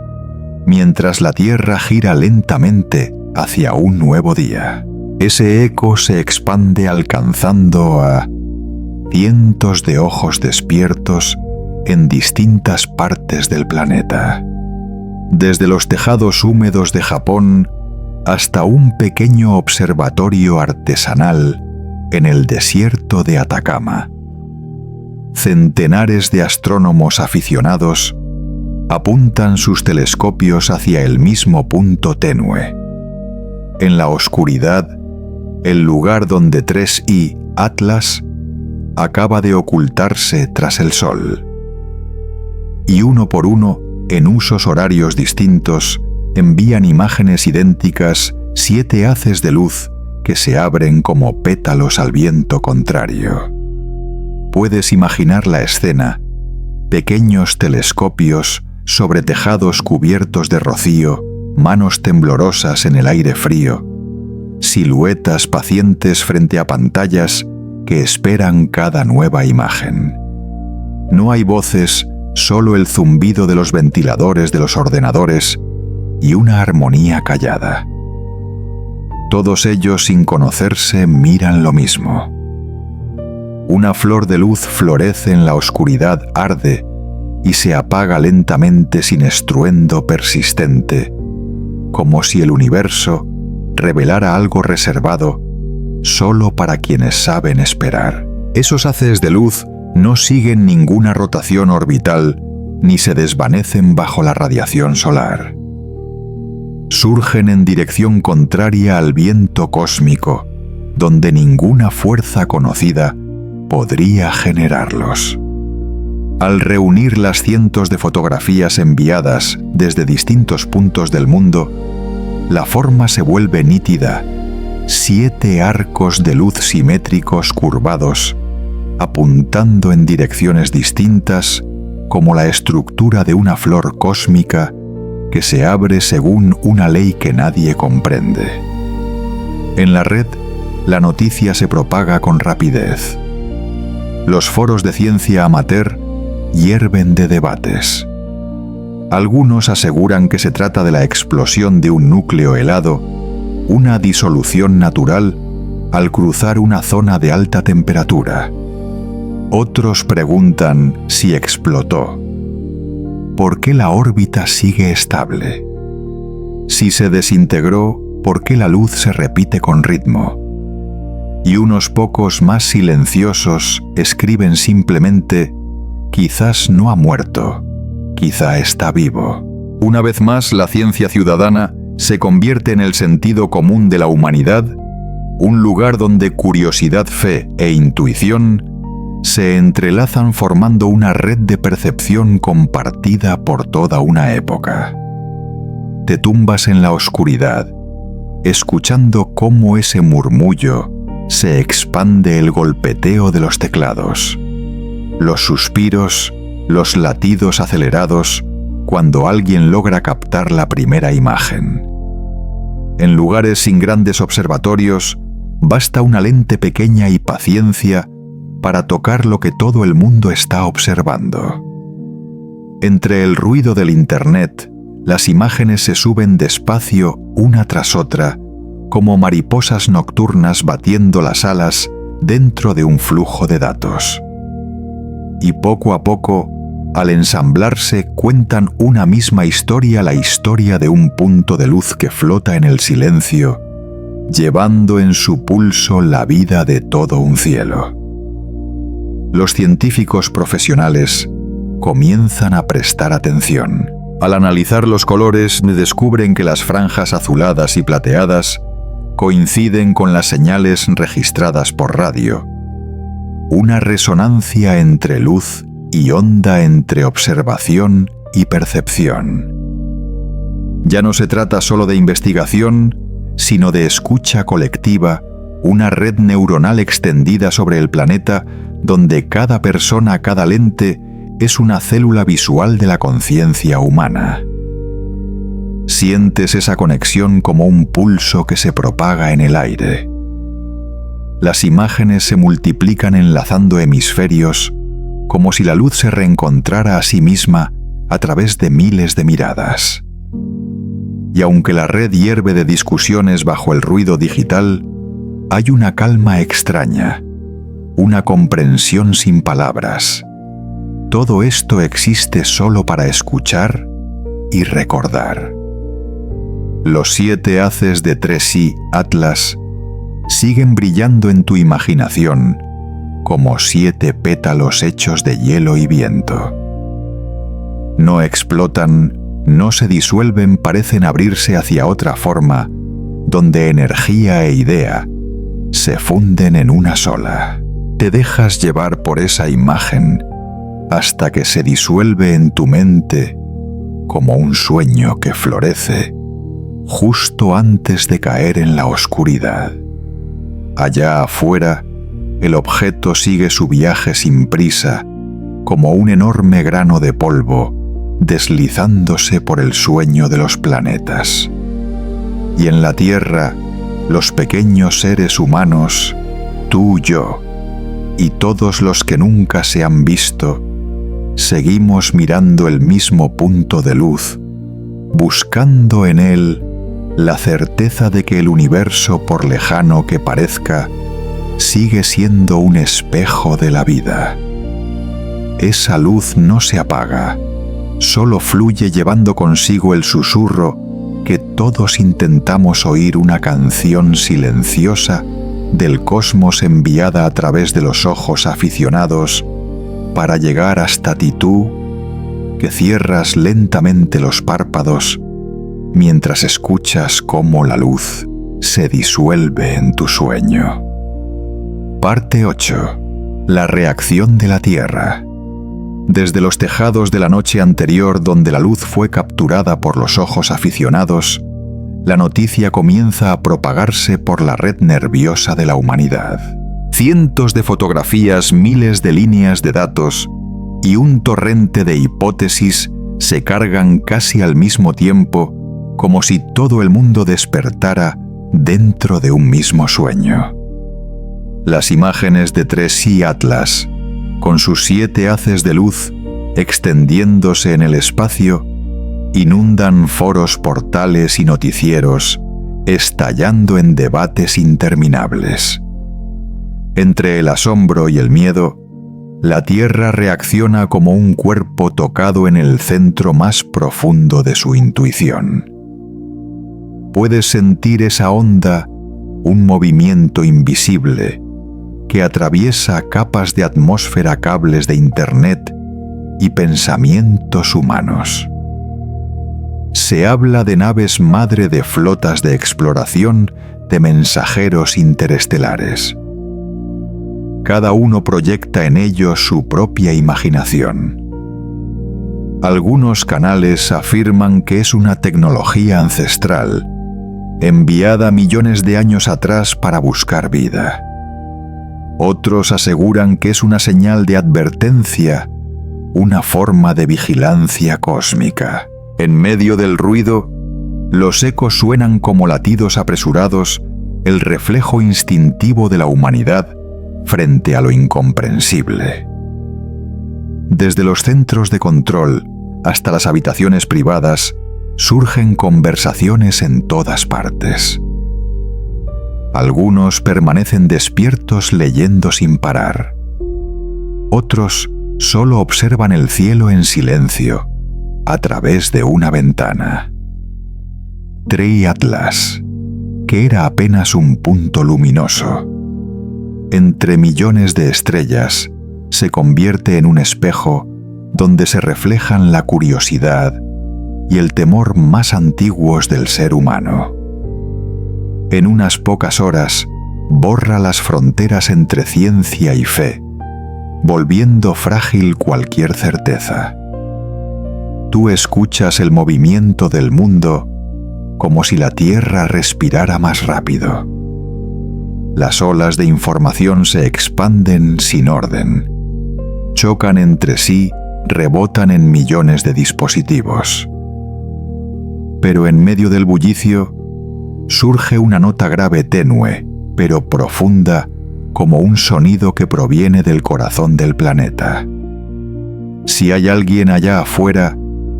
mientras la Tierra gira lentamente hacia un nuevo día. Ese eco se expande alcanzando a cientos de ojos despiertos en distintas partes del planeta. Desde los tejados húmedos de Japón hasta un pequeño observatorio artesanal en el desierto de Atacama. Centenares de astrónomos aficionados apuntan sus telescopios hacia el mismo punto tenue. En la oscuridad, el lugar donde 3I Atlas acaba de ocultarse tras el Sol. Y uno por uno, en usos horarios distintos, envían imágenes idénticas 7 haces de luz que se abren como pétalos al viento contrario. Puedes imaginar la escena: pequeños telescopios sobre tejados cubiertos de rocío, manos temblorosas en el aire frío, siluetas pacientes frente a pantallas que esperan cada nueva imagen. No hay voces, solo el zumbido de los ventiladores de los ordenadores y una armonía callada. Todos ellos, sin conocerse, miran lo mismo. Una flor de luz florece en la oscuridad, arde y se apaga lentamente sin estruendo persistente, como si el universo revelara algo reservado solo para quienes saben esperar. Esos haces de luz no siguen ninguna rotación orbital ni se desvanecen bajo la radiación solar. Surgen en dirección contraria al viento cósmico, donde ninguna fuerza conocida podría generarlos. Al reunir las cientos de fotografías enviadas desde distintos puntos del mundo, la forma se vuelve nítida: 7 arcos de luz simétricos curvados, apuntando en direcciones distintas, como la estructura de una flor cósmica que se abre según una ley que nadie comprende. En la red, la noticia se propaga con rapidez. Los foros de ciencia amateur hierven de debates. Algunos aseguran que se trata de la explosión de un núcleo helado, una disolución natural al cruzar una zona de alta temperatura. Otros preguntan si explotó. ¿Por qué la órbita sigue estable? Si se desintegró, ¿por qué la luz se repite con ritmo? Y unos pocos más silenciosos escriben simplemente: quizás no ha muerto, quizá está vivo. Una vez más, la ciencia ciudadana se convierte en el sentido común de la humanidad, un lugar donde curiosidad, fe e intuición se entrelazan formando una red de percepción compartida por toda una época. Te tumbas en la oscuridad, escuchando cómo ese murmullo se expande el golpeteo de los teclados, los suspiros, los latidos acelerados cuando alguien logra captar la primera imagen. En lugares sin grandes observatorios, basta una lente pequeña y paciencia para tocar lo que todo el mundo está observando. Entre el ruido del Internet, las imágenes se suben despacio una tras otra, como mariposas nocturnas batiendo las alas dentro de un flujo de datos. Y poco a poco, al ensamblarse, cuentan una misma historia, la historia de un punto de luz que flota en el silencio, llevando en su pulso la vida de todo un cielo. Los científicos profesionales comienzan a prestar atención. Al analizar los colores, descubren que las franjas azuladas y plateadas coinciden con las señales registradas por radio. Una resonancia entre luz y onda, entre observación y percepción. Ya no se trata solo de investigación, sino de escucha colectiva, una red neuronal extendida sobre el planeta donde cada persona, cada lente, es una célula visual de la conciencia humana. Sientes esa conexión como un pulso que se propaga en el aire. Las imágenes se multiplican enlazando hemisferios, como si la luz se reencontrara a sí misma a través de miles de miradas. Y aunque la red hierve de discusiones bajo el ruido digital, hay una calma extraña, una comprensión sin palabras. Todo esto existe solo para escuchar y recordar. Los 7 haces de 3I Atlas siguen brillando en tu imaginación como 7 pétalos hechos de hielo y viento. No explotan, no se disuelven, parecen abrirse hacia otra forma, donde energía e idea se funden en una sola. Te dejas llevar por esa imagen hasta que se disuelve en tu mente como un sueño que florece justo antes de caer en la oscuridad. Allá afuera, el objeto sigue su viaje sin prisa, como un enorme grano de polvo, deslizándose por el sueño de los planetas. Y en la Tierra, los pequeños seres humanos, tú, yo, y todos los que nunca se han visto, seguimos mirando el mismo punto de luz, buscando en él la certeza de que el universo, por lejano que parezca, sigue siendo un espejo de la vida. Esa luz no se apaga, solo fluye llevando consigo el susurro que todos intentamos oír, una canción silenciosa del cosmos enviada a través de los ojos aficionados para llegar hasta ti tú, que cierras lentamente los párpados mientras escuchas cómo la luz se disuelve en tu sueño. Parte 8. La reacción de la Tierra. Desde los tejados de la noche anterior, donde la luz fue capturada por los ojos aficionados, la noticia comienza a propagarse por la red nerviosa de la humanidad. Cientos de fotografías, miles de líneas de datos y un torrente de hipótesis se cargan casi al mismo tiempo, como si todo el mundo despertara dentro de un mismo sueño. Las imágenes de 3i Atlas, con sus 7 haces de luz extendiéndose en el espacio, inundan foros, portales y noticieros, estallando en debates interminables. Entre el asombro y el miedo, la Tierra reacciona como un cuerpo tocado en el centro más profundo de su intuición. Puedes sentir esa onda, un movimiento invisible que atraviesa capas de atmósfera, cables de Internet y pensamientos humanos. Se habla de naves madre, de flotas de exploración, de mensajeros interestelares. Cada uno proyecta en ellos su propia imaginación. Algunos canales afirman que es una tecnología ancestral, enviada millones de años atrás para buscar vida. Otros aseguran que es una señal de advertencia, una forma de vigilancia cósmica. En medio del ruido, los ecos suenan como latidos apresurados, el reflejo instintivo de la humanidad frente a lo incomprensible. Desde los centros de control hasta las habitaciones privadas, surgen conversaciones en todas partes. Algunos permanecen despiertos leyendo sin parar. Otros solo observan el cielo en silencio, a través de una ventana. 3i Atlas, que era apenas un punto luminoso, entre millones de estrellas, se convierte en un espejo donde se reflejan la curiosidad y el temor más antiguos del ser humano. En unas pocas horas, borra las fronteras entre ciencia y fe, volviendo frágil cualquier certeza. Tú escuchas el movimiento del mundo como si la Tierra respirara más rápido. Las olas de información se expanden sin orden. Chocan entre sí, rebotan en millones de dispositivos. Pero en medio del bullicio, surge una nota grave, tenue, pero profunda, como un sonido que proviene del corazón del planeta. Si hay alguien allá afuera,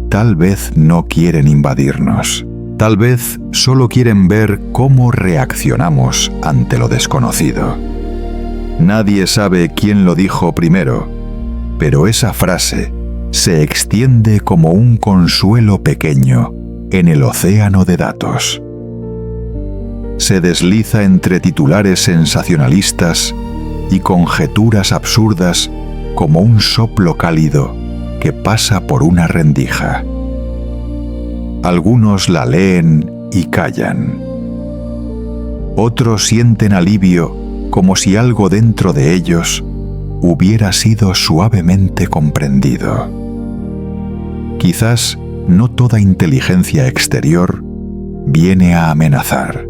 tal vez no quieren invadirnos. Tal vez solo quieren ver cómo reaccionamos ante lo desconocido. Nadie sabe quién lo dijo primero, pero esa frase se extiende como un consuelo pequeño en el océano de datos. se desliza entre titulares sensacionalistas y conjeturas absurdas como un soplo cálido que pasa por una rendija. Algunos la leen y callan. Otros sienten alivio como si algo dentro de ellos hubiera sido suavemente comprendido. Quizás no toda inteligencia exterior viene a amenazar.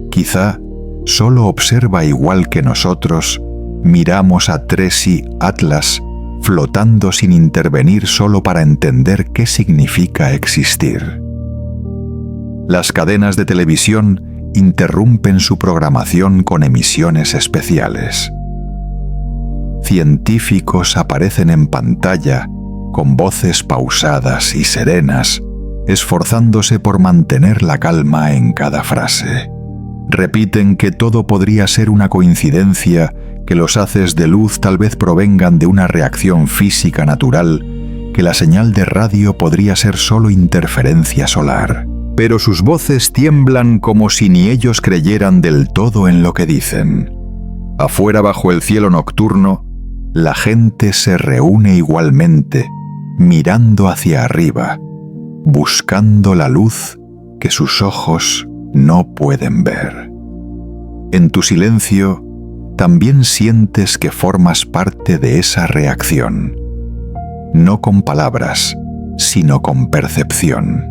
Quizá solo observa igual que nosotros, miramos a Tracy Atlas flotando sin intervenir solo para entender qué significa existir. Las cadenas de televisión interrumpen su programación con emisiones especiales. Científicos aparecen en pantalla con voces pausadas y serenas, esforzándose por mantener la calma en cada frase. Repiten que todo podría ser una coincidencia, que los haces de luz tal vez provengan de una reacción física natural, que la señal de radio podría ser solo interferencia solar. Pero sus voces tiemblan como si ni ellos creyeran del todo en lo que dicen. Afuera, bajo el cielo nocturno, la gente se reúne igualmente, mirando hacia arriba, buscando la luz que sus ojos no pueden ver. En tu silencio, también sientes que formas parte de esa reacción, no con palabras, sino con percepción.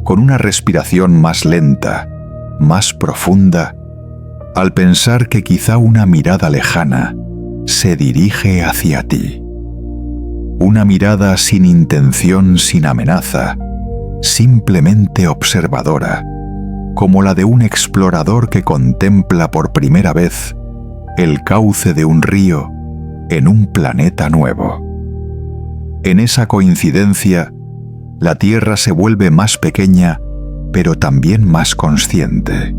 Con una respiración más lenta, más profunda, al pensar que quizá una mirada lejana se dirige hacia ti. Una mirada sin intención, sin amenaza, simplemente observadora, como la de un explorador que contempla por primera vez el cauce de un río en un planeta nuevo. En esa coincidencia, la Tierra se vuelve más pequeña, pero también más consciente.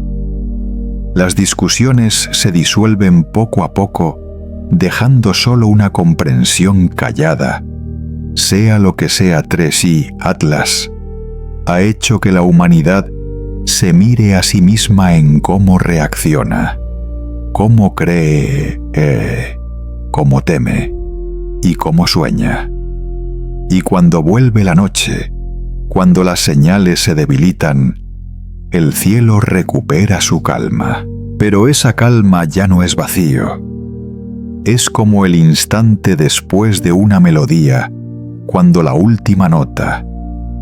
Las discusiones se disuelven poco a poco, dejando solo una comprensión callada. Sea lo que sea Tracy Atlas, ha hecho que la humanidad se mire a sí misma en cómo reacciona, cómo cree, cómo teme y cómo sueña. Y cuando vuelve la noche, cuando las señales se debilitan, el cielo recupera su calma. Pero esa calma ya no es vacío. Es como el instante después de una melodía, cuando la última nota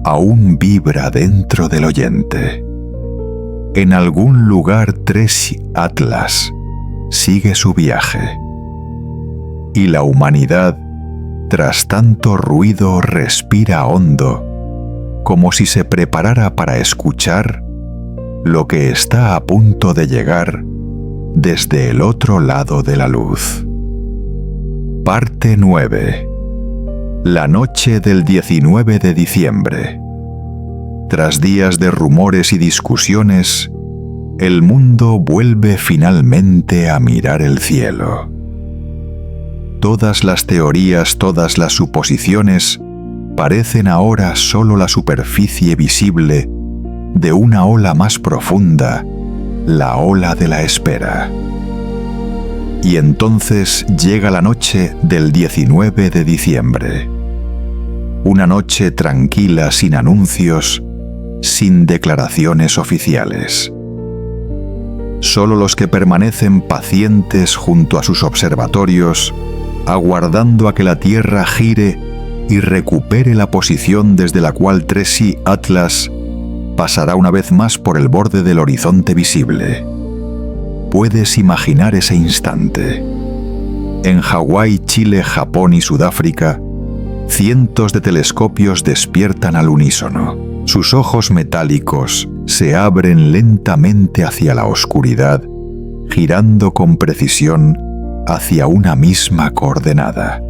aún vibra dentro del oyente. En algún lugar Tracy Atlas sigue su viaje. Y la humanidad, tras tanto ruido, respira hondo, como si se preparara para escuchar lo que está a punto de llegar desde el otro lado de la luz. Parte 9. La noche del 19 de diciembre. Tras días de rumores y discusiones, el mundo vuelve finalmente a mirar el cielo. Todas las teorías, todas las suposiciones, parecen ahora solo la superficie visible de una ola más profunda, la ola de la espera. Y entonces llega la noche del 19 de diciembre. Una noche tranquila, sin anuncios, sin declaraciones oficiales. Solo los que permanecen pacientes junto a sus observatorios, aguardando a que la Tierra gire y recupere la posición desde la cual Tracy Atlas pasará una vez más por el borde del horizonte visible. Puedes imaginar ese instante. En Hawái, Chile, Japón y Sudáfrica, cientos de telescopios despiertan al unísono. Sus ojos metálicos se abren lentamente hacia la oscuridad, girando con precisión hacia una misma coordenada.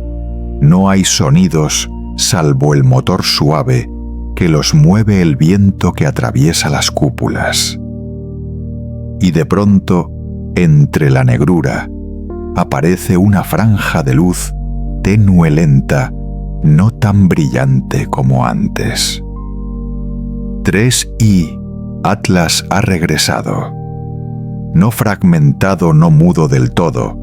No hay sonidos salvo el motor suave que los mueve el viento que atraviesa las cúpulas. Y de pronto, entre la negrura, aparece una franja de luz tenue, lenta, no tan brillante como antes. 3i Atlas ha regresado. No fragmentado, no mudo del todo,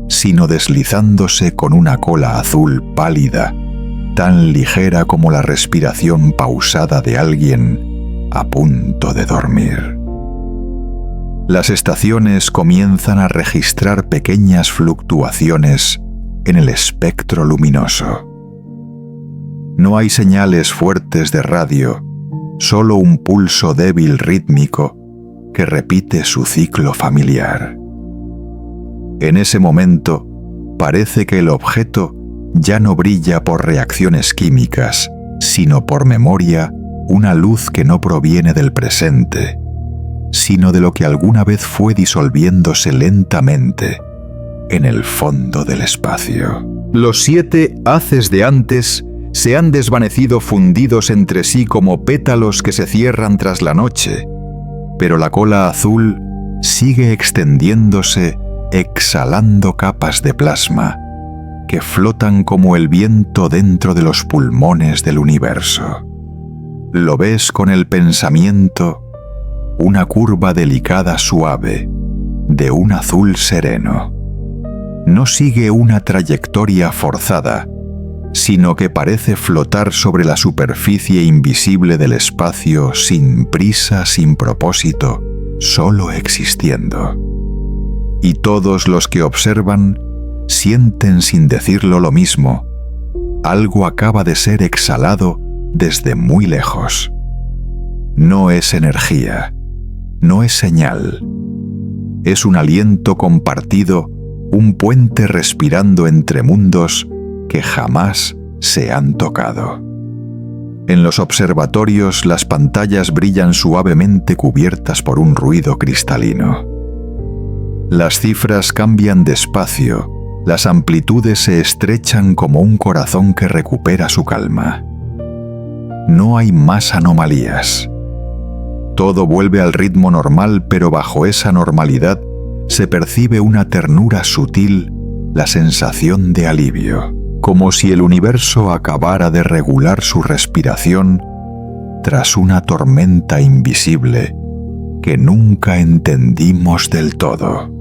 sino deslizándose con una cola azul pálida, tan ligera como la respiración pausada de alguien a punto de dormir. Las estaciones comienzan a registrar pequeñas fluctuaciones en el espectro luminoso. No hay señales fuertes de radio, solo un pulso débil rítmico que repite su ciclo familiar. En ese momento, parece que el objeto ya no brilla por reacciones químicas, sino por memoria, una luz que no proviene del presente, sino de lo que alguna vez fue disolviéndose lentamente en el fondo del espacio. Los 7 haces de antes se han desvanecido fundidos entre sí como pétalos que se cierran tras la noche, pero la cola azul sigue extendiéndose, exhalando capas de plasma que flotan como el viento dentro de los pulmones del universo. Lo ves con el pensamiento, una curva delicada suave, de un azul sereno. No sigue una trayectoria forzada, sino que parece flotar sobre la superficie invisible del espacio sin prisa, sin propósito, solo existiendo. Y todos los que observan sienten sin decirlo lo mismo. Algo acaba de ser exhalado desde muy lejos. No es energía, no es señal. Es un aliento compartido, un puente respirando entre mundos que jamás se han tocado. En los observatorios las pantallas brillan suavemente cubiertas por un ruido cristalino. Las cifras cambian despacio, las amplitudes se estrechan como un corazón que recupera su calma. No hay más anomalías. Todo vuelve al ritmo normal, pero bajo esa normalidad se percibe una ternura sutil, la sensación de alivio, como si el universo acabara de regular su respiración tras una tormenta invisible que nunca entendimos del todo.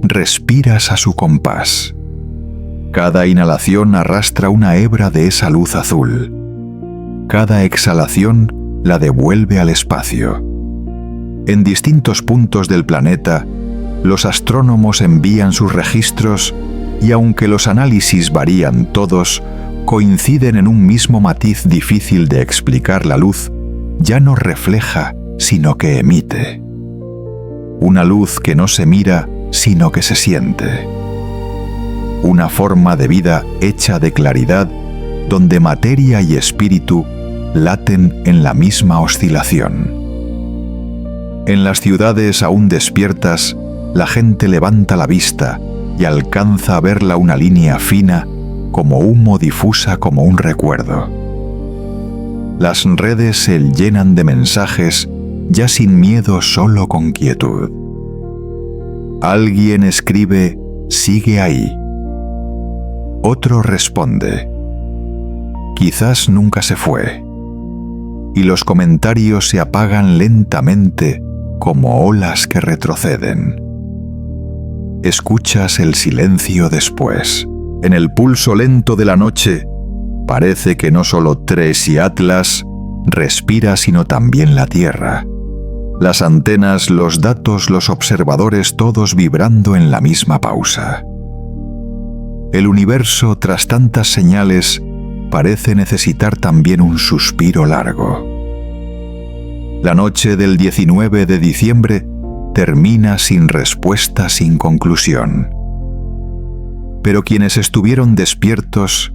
Respiras a su compás. Cada inhalación arrastra una hebra de esa luz azul. Cada exhalación la devuelve al espacio. En distintos puntos del planeta, los astrónomos envían sus registros y aunque los análisis varían todos, coinciden en un mismo matiz difícil de explicar. La luz ya no refleja, sino que emite. Una luz que no se mira, sino que se siente. Una forma de vida hecha de claridad, donde materia y espíritu laten en la misma oscilación. En las ciudades aún despiertas, la gente levanta la vista y alcanza a verla una línea fina, como humo, difusa como un recuerdo. Las redes se llenan de mensajes, ya sin miedo, solo con quietud. Alguien escribe, sigue ahí. Otro responde, quizás nunca se fue. Y los comentarios se apagan lentamente como olas que retroceden. Escuchas el silencio después. En el pulso lento de la noche, parece que no solo Tres y Atlas respira, sino también la Tierra. Las antenas, los datos, los observadores, todos vibrando en la misma pausa. El universo, tras tantas señales, parece necesitar también un suspiro largo. La noche del 19 de diciembre termina sin respuesta, sin conclusión. Pero quienes estuvieron despiertos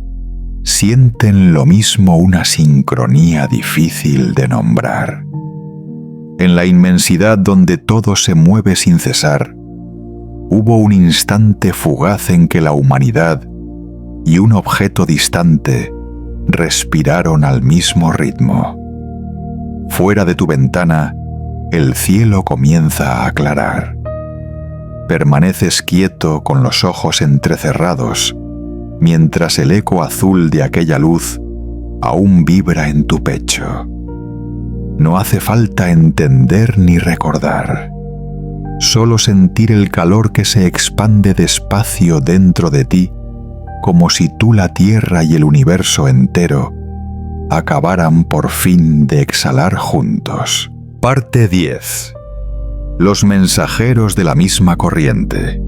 sienten lo mismo, una sincronía difícil de nombrar. En la inmensidad donde todo se mueve sin cesar, hubo un instante fugaz en que la humanidad y un objeto distante respiraron al mismo ritmo. Fuera de tu ventana, el cielo comienza a aclarar. Permaneces quieto con los ojos entrecerrados, mientras el eco azul de aquella luz aún vibra en tu pecho. No hace falta entender ni recordar. Solo sentir el calor que se expande despacio dentro de ti, como si tú, la Tierra y el universo entero acabaran por fin de exhalar juntos. Parte 10. Los mensajeros de la misma corriente.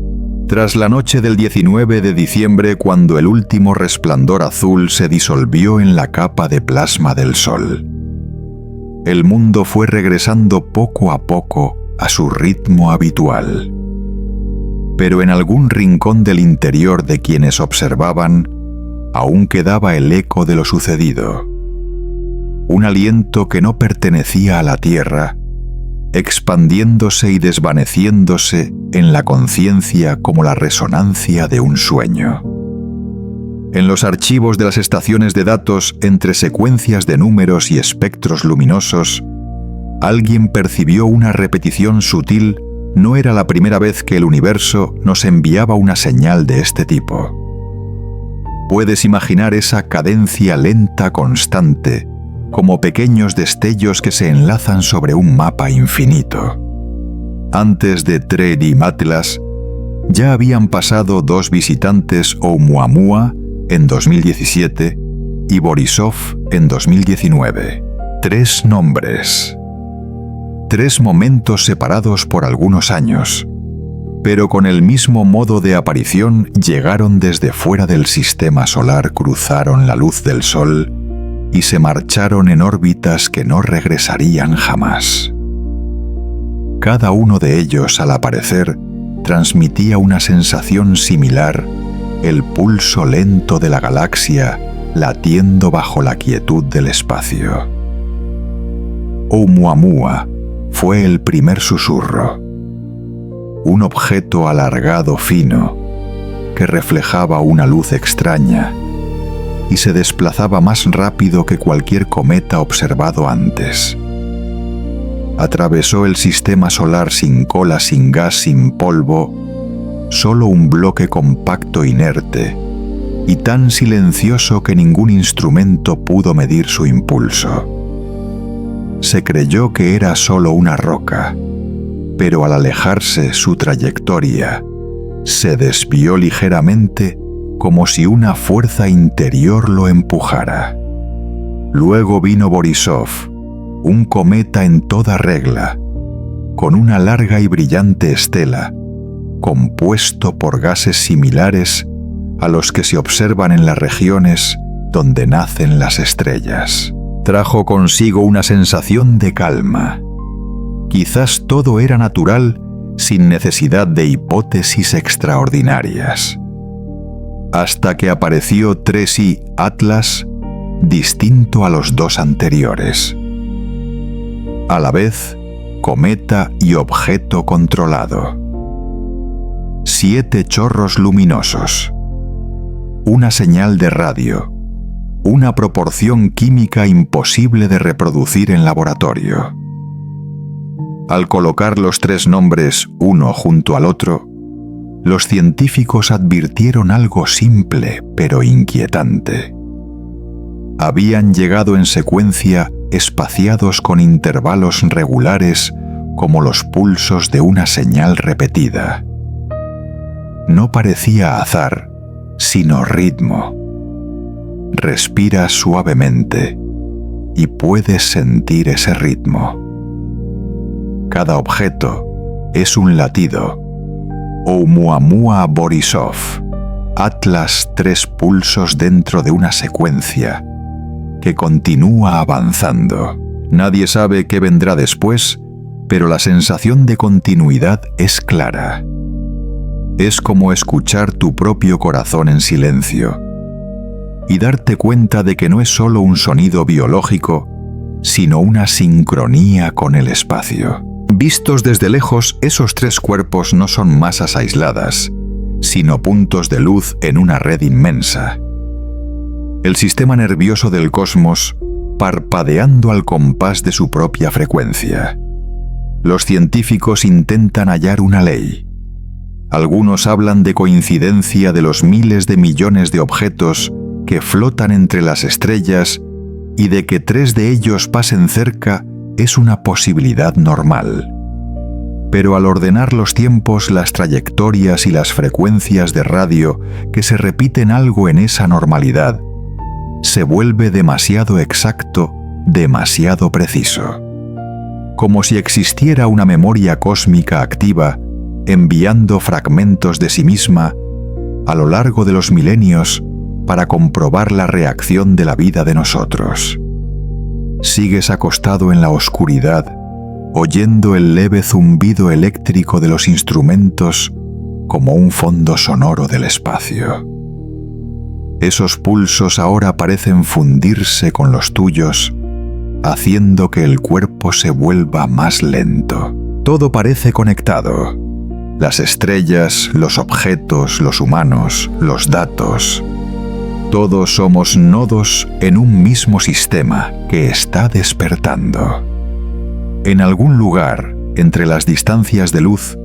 Tras la noche del 19 de diciembre, cuando el último resplandor azul se disolvió en la capa de plasma del Sol, el mundo fue regresando poco a poco a su ritmo habitual. Pero en algún rincón del interior de quienes observaban, aún quedaba el eco de lo sucedido. Un aliento que no pertenecía a la Tierra, expandiéndose y desvaneciéndose en la conciencia como la resonancia de un sueño. En los archivos de las estaciones de datos, entre secuencias de números y espectros luminosos, alguien percibió una repetición sutil. No era la primera vez que el universo nos enviaba una señal de este tipo. Puedes imaginar esa cadencia lenta constante, como pequeños destellos que se enlazan sobre un mapa infinito. Antes de Tredim Atlas, ya habían pasado 2 visitantes, Oumuamua en 2017 y Borisov en 2019. 3 nombres. 3 momentos separados por algunos años, pero con el mismo modo de aparición. Llegaron desde fuera del sistema solar, cruzaron la luz del Sol y se marcharon en órbitas que no regresarían jamás. Cada uno de ellos, al aparecer, transmitía una sensación similar, el pulso lento de la galaxia latiendo bajo la quietud del espacio. Oumuamua fue el primer susurro. Un objeto alargado fino que reflejaba una luz extraña y se desplazaba más rápido que cualquier cometa observado antes. Atravesó el sistema solar sin cola, sin gas, sin polvo, solo un bloque compacto inerte y tan silencioso que ningún instrumento pudo medir su impulso. Se creyó que era solo una roca, pero al alejarse su trayectoria, se desvió ligeramente como si una fuerza interior lo empujara. Luego vino Borisov, un cometa en toda regla, con una larga y brillante estela, compuesto por gases similares a los que se observan en las regiones donde nacen las estrellas. Trajo consigo una sensación de calma. Quizás todo era natural, sin necesidad de hipótesis extraordinarias. Hasta que apareció Tredim Atlas, distinto a los 2 anteriores. A la vez, cometa y objeto controlado. 7 chorros luminosos. Una señal de radio. Una proporción química imposible de reproducir en laboratorio. Al colocar los 3 nombres uno junto al otro, los científicos advirtieron algo simple pero inquietante. Habían llegado en secuencia, espaciados con intervalos regulares como los pulsos de una señal repetida. No parecía azar, sino ritmo. Respira suavemente y puedes sentir ese ritmo. Cada objeto es un latido. Oumuamua Borisov, Atlas, 3 pulsos dentro de una secuencia que continúa avanzando. Nadie sabe qué vendrá después, pero la sensación de continuidad es clara. Es como escuchar tu propio corazón en silencio y darte cuenta de que no es solo un sonido biológico, sino una sincronía con el espacio. Vistos desde lejos, esos 3 cuerpos no son masas aisladas, sino puntos de luz en una red inmensa. El sistema nervioso del cosmos parpadeando al compás de su propia frecuencia. Los científicos intentan hallar una ley. Algunos hablan de coincidencia de los miles de millones de objetos que flotan entre las estrellas y de que 3 de ellos pasen cerca es una posibilidad normal. Pero al ordenar los tiempos, las trayectorias y las frecuencias de radio que se repiten algo en esa normalidad, se vuelve demasiado exacto, demasiado preciso. Como si existiera una memoria cósmica activa, enviando fragmentos de sí misma a lo largo de los milenios para comprobar la reacción de la vida de nosotros. Sigues acostado en la oscuridad, oyendo el leve zumbido eléctrico de los instrumentos como un fondo sonoro del espacio. Esos pulsos ahora parecen fundirse con los tuyos, haciendo que el cuerpo se vuelva más lento. Todo parece conectado. Las estrellas, los objetos, los humanos, los datos. Todos somos nodos en un mismo sistema que está despertando. En algún lugar, entre las distancias de luz,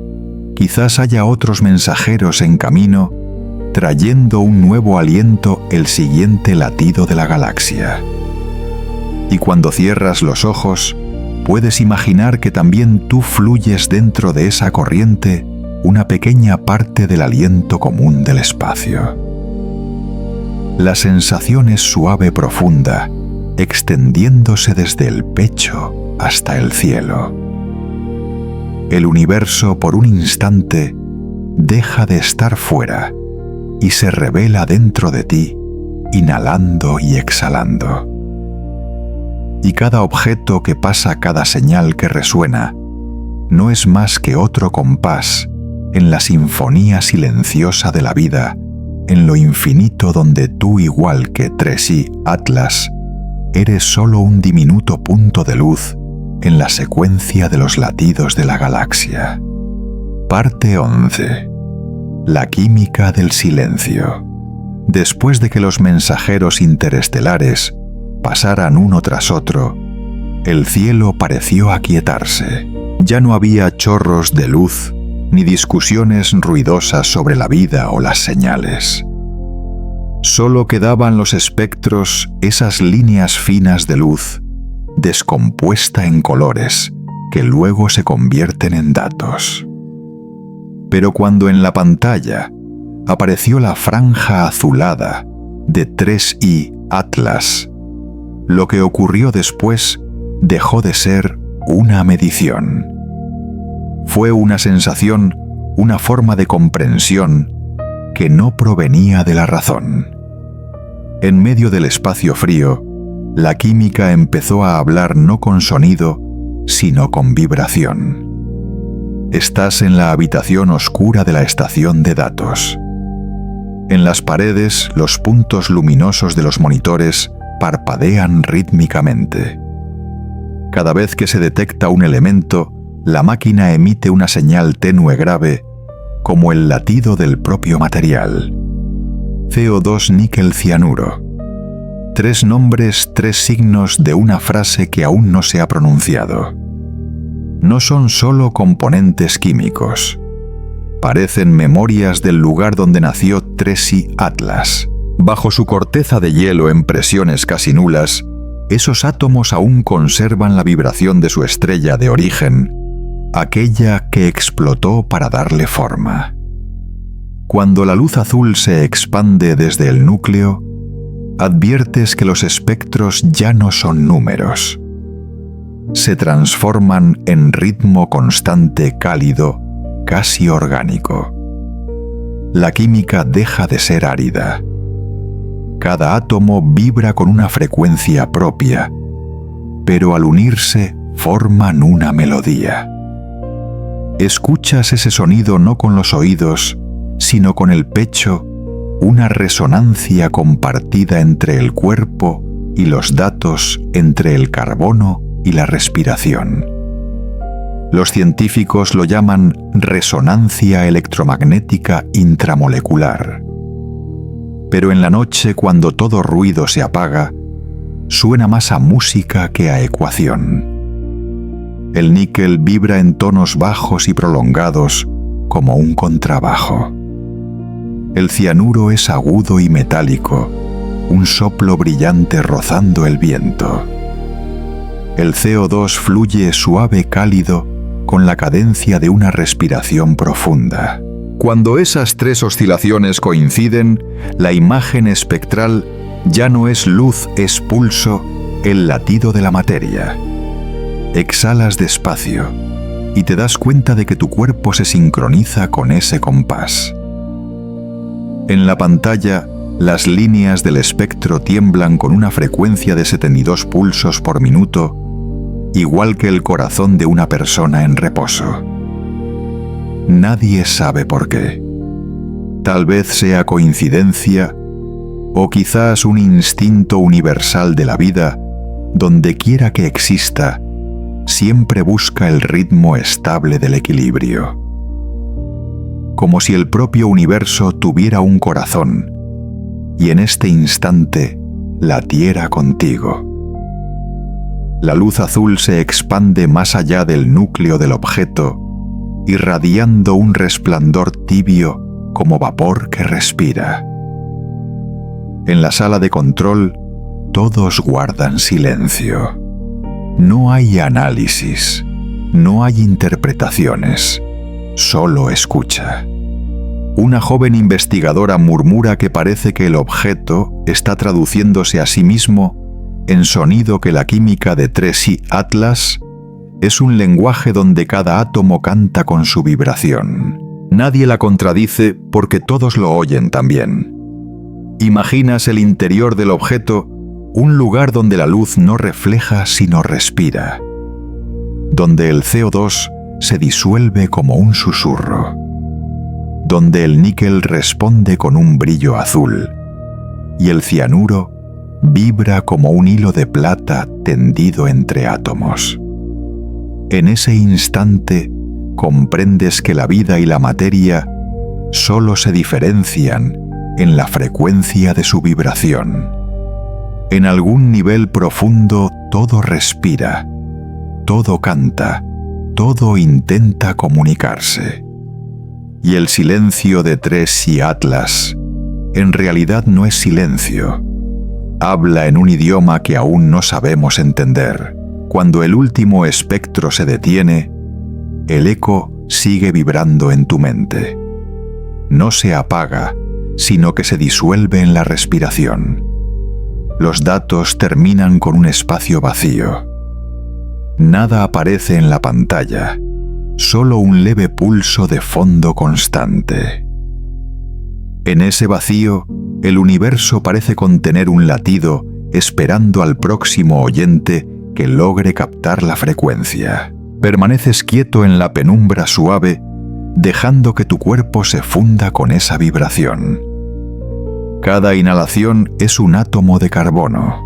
quizás haya otros mensajeros en camino, trayendo un nuevo aliento el siguiente latido de la galaxia. Y cuando cierras los ojos, puedes imaginar que también tú fluyes dentro de esa corriente una pequeña parte del aliento común del espacio. La sensación es suave profunda, extendiéndose desde el pecho hasta el cielo. El universo por un instante deja de estar fuera y se revela dentro de ti, inhalando y exhalando. Y cada objeto que pasa, cada señal que resuena, no es más que otro compás en la sinfonía silenciosa de la vida, en lo infinito donde tú, igual que Tracy Atlas, eres solo un diminuto punto de luz en la secuencia de los latidos de la galaxia. Parte 11. La química del silencio. Después de que los mensajeros interestelares pasaran uno tras otro, el cielo pareció aquietarse. Ya no había chorros de luz ni discusiones ruidosas sobre la vida o las señales. Solo quedaban los espectros, esas líneas finas de luz, descompuesta en colores, que luego se convierten en datos. Pero cuando en la pantalla apareció la franja azulada de 3i Atlas, lo que ocurrió después dejó de ser una medición. Fue una sensación, una forma de comprensión que no provenía de la razón. En medio del espacio frío, la química empezó a hablar no con sonido, sino con vibración. Estás en la habitación oscura de la estación de datos. En las paredes, los puntos luminosos de los monitores parpadean rítmicamente. Cada vez que se detecta un elemento, la máquina emite una señal tenue grave, como el latido del propio material. CO2 níquel cianuro. 3 nombres, 3 signos de una frase que aún no se ha pronunciado. No son solo componentes químicos. Parecen memorias del lugar donde nació Tracy Atlas. Bajo su corteza de hielo en presiones casi nulas, esos átomos aún conservan la vibración de su estrella de origen, aquella que explotó para darle forma. Cuando la luz azul se expande desde el núcleo, adviertes que los espectros ya no son números. Se transforman en ritmo constante cálido, casi orgánico. La química deja de ser árida. Cada átomo vibra con una frecuencia propia, pero al unirse forman una melodía. Escuchas ese sonido no con los oídos, sino con el pecho, una resonancia compartida entre el cuerpo y los datos, entre el carbono y la respiración. Los científicos lo llaman resonancia electromagnética intramolecular. Pero en la noche, cuando todo ruido se apaga, suena más a música que a ecuación. El níquel vibra en tonos bajos y prolongados como un contrabajo. El cianuro es agudo y metálico, un soplo brillante rozando el viento. el CO2 fluye suave cálido con la cadencia de una respiración profunda. Cuando esas tres oscilaciones coinciden, la imagen espectral ya no es luz, es pulso, el latido de la materia. Exhalas despacio y te das cuenta de que tu cuerpo se sincroniza con ese compás. En la pantalla, las líneas del espectro tiemblan con una frecuencia de 72 pulsos por minuto, igual que el corazón de una persona en reposo. Nadie sabe por qué. Tal vez sea coincidencia o quizás un instinto universal de la vida, donde quiera que exista, siempre busca el ritmo estable del equilibrio. Como si el propio universo tuviera un corazón y en este instante latiera contigo. La luz azul se expande más allá del núcleo del objeto, irradiando un resplandor tibio como vapor que respira. En la sala de control, todos guardan silencio. No hay análisis, no hay interpretaciones, solo escucha. Una joven investigadora murmura que parece que el objeto está traduciéndose a sí mismo en sonido que la química de Tracy Atlas es un lenguaje donde cada átomo canta con su vibración. Nadie la contradice porque todos lo oyen también. Imaginas el interior del objeto, un lugar donde la luz no refleja sino respira, donde el CO2 se disuelve como un susurro, donde el níquel responde con un brillo azul y el cianuro vibra como un hilo de plata tendido entre átomos. En ese instante comprendes que la vida y la materia solo se diferencian en la frecuencia de su vibración. En algún nivel profundo todo respira, todo canta, todo intenta comunicarse. Y el silencio de Tracy Atlas en realidad no es silencio. Habla en un idioma que aún no sabemos entender. Cuando el último espectro se detiene, el eco sigue vibrando en tu mente. No se apaga, sino que se disuelve en la respiración. Los datos terminan con un espacio vacío. Nada aparece en la pantalla, solo un leve pulso de fondo constante. En ese vacío, el universo parece contener un latido esperando al próximo oyente que logre captar la frecuencia. Permaneces quieto en la penumbra suave, dejando que tu cuerpo se funda con esa vibración. Cada inhalación es un átomo de carbono.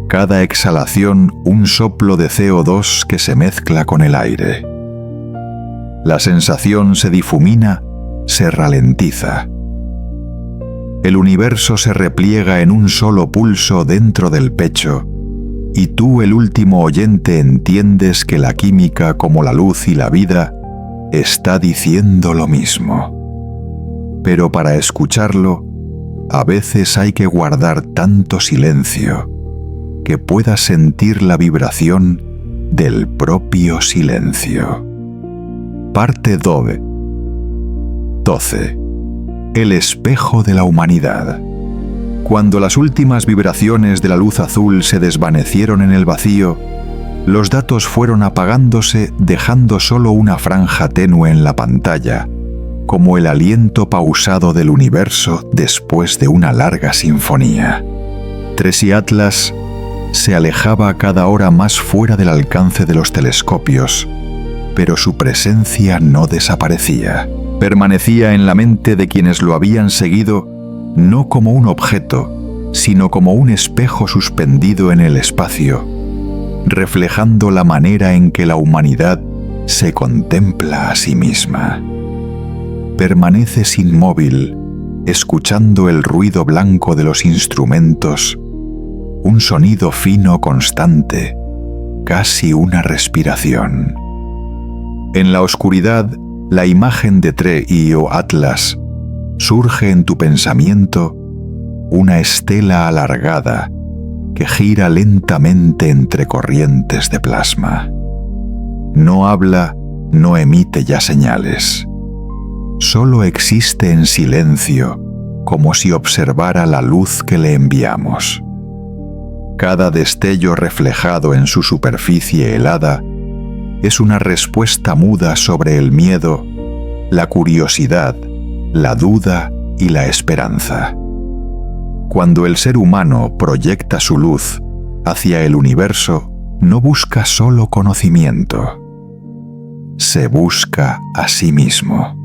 Cada exhalación un soplo de CO2 que se mezcla con el aire. La sensación se difumina, se ralentiza. El universo se repliega en un solo pulso dentro del pecho, y tú, el último oyente, entiendes que la química, como la luz y la vida, está diciendo lo mismo. Pero para escucharlo, a veces hay que guardar tanto silencio que puedas sentir la vibración del propio silencio. Parte 12. El espejo de la humanidad. Cuando las últimas vibraciones de la luz azul se desvanecieron en el vacío, los datos fueron apagándose, dejando solo una franja tenue en la pantalla, como el aliento pausado del universo después de una larga sinfonía. Tracy Atlas se alejaba cada hora más fuera del alcance de los telescopios, pero su presencia no desaparecía. Permanecía en la mente de quienes lo habían seguido no como un objeto, sino como un espejo suspendido en el espacio, reflejando la manera en que la humanidad se contempla a sí misma. Permaneces inmóvil, escuchando el ruido blanco de los instrumentos, un sonido fino constante, casi una respiración. En la oscuridad, la imagen de Tracy Atlas surge en tu pensamiento, una estela alargada que gira lentamente entre corrientes de plasma. No habla, no emite ya señales. Solo existe en silencio, como si observara la luz que le enviamos. Cada destello reflejado en su superficie helada es una respuesta muda sobre el miedo, la curiosidad, la duda y la esperanza. Cuando el ser humano proyecta su luz hacia el universo, no busca solo conocimiento, se busca a sí mismo.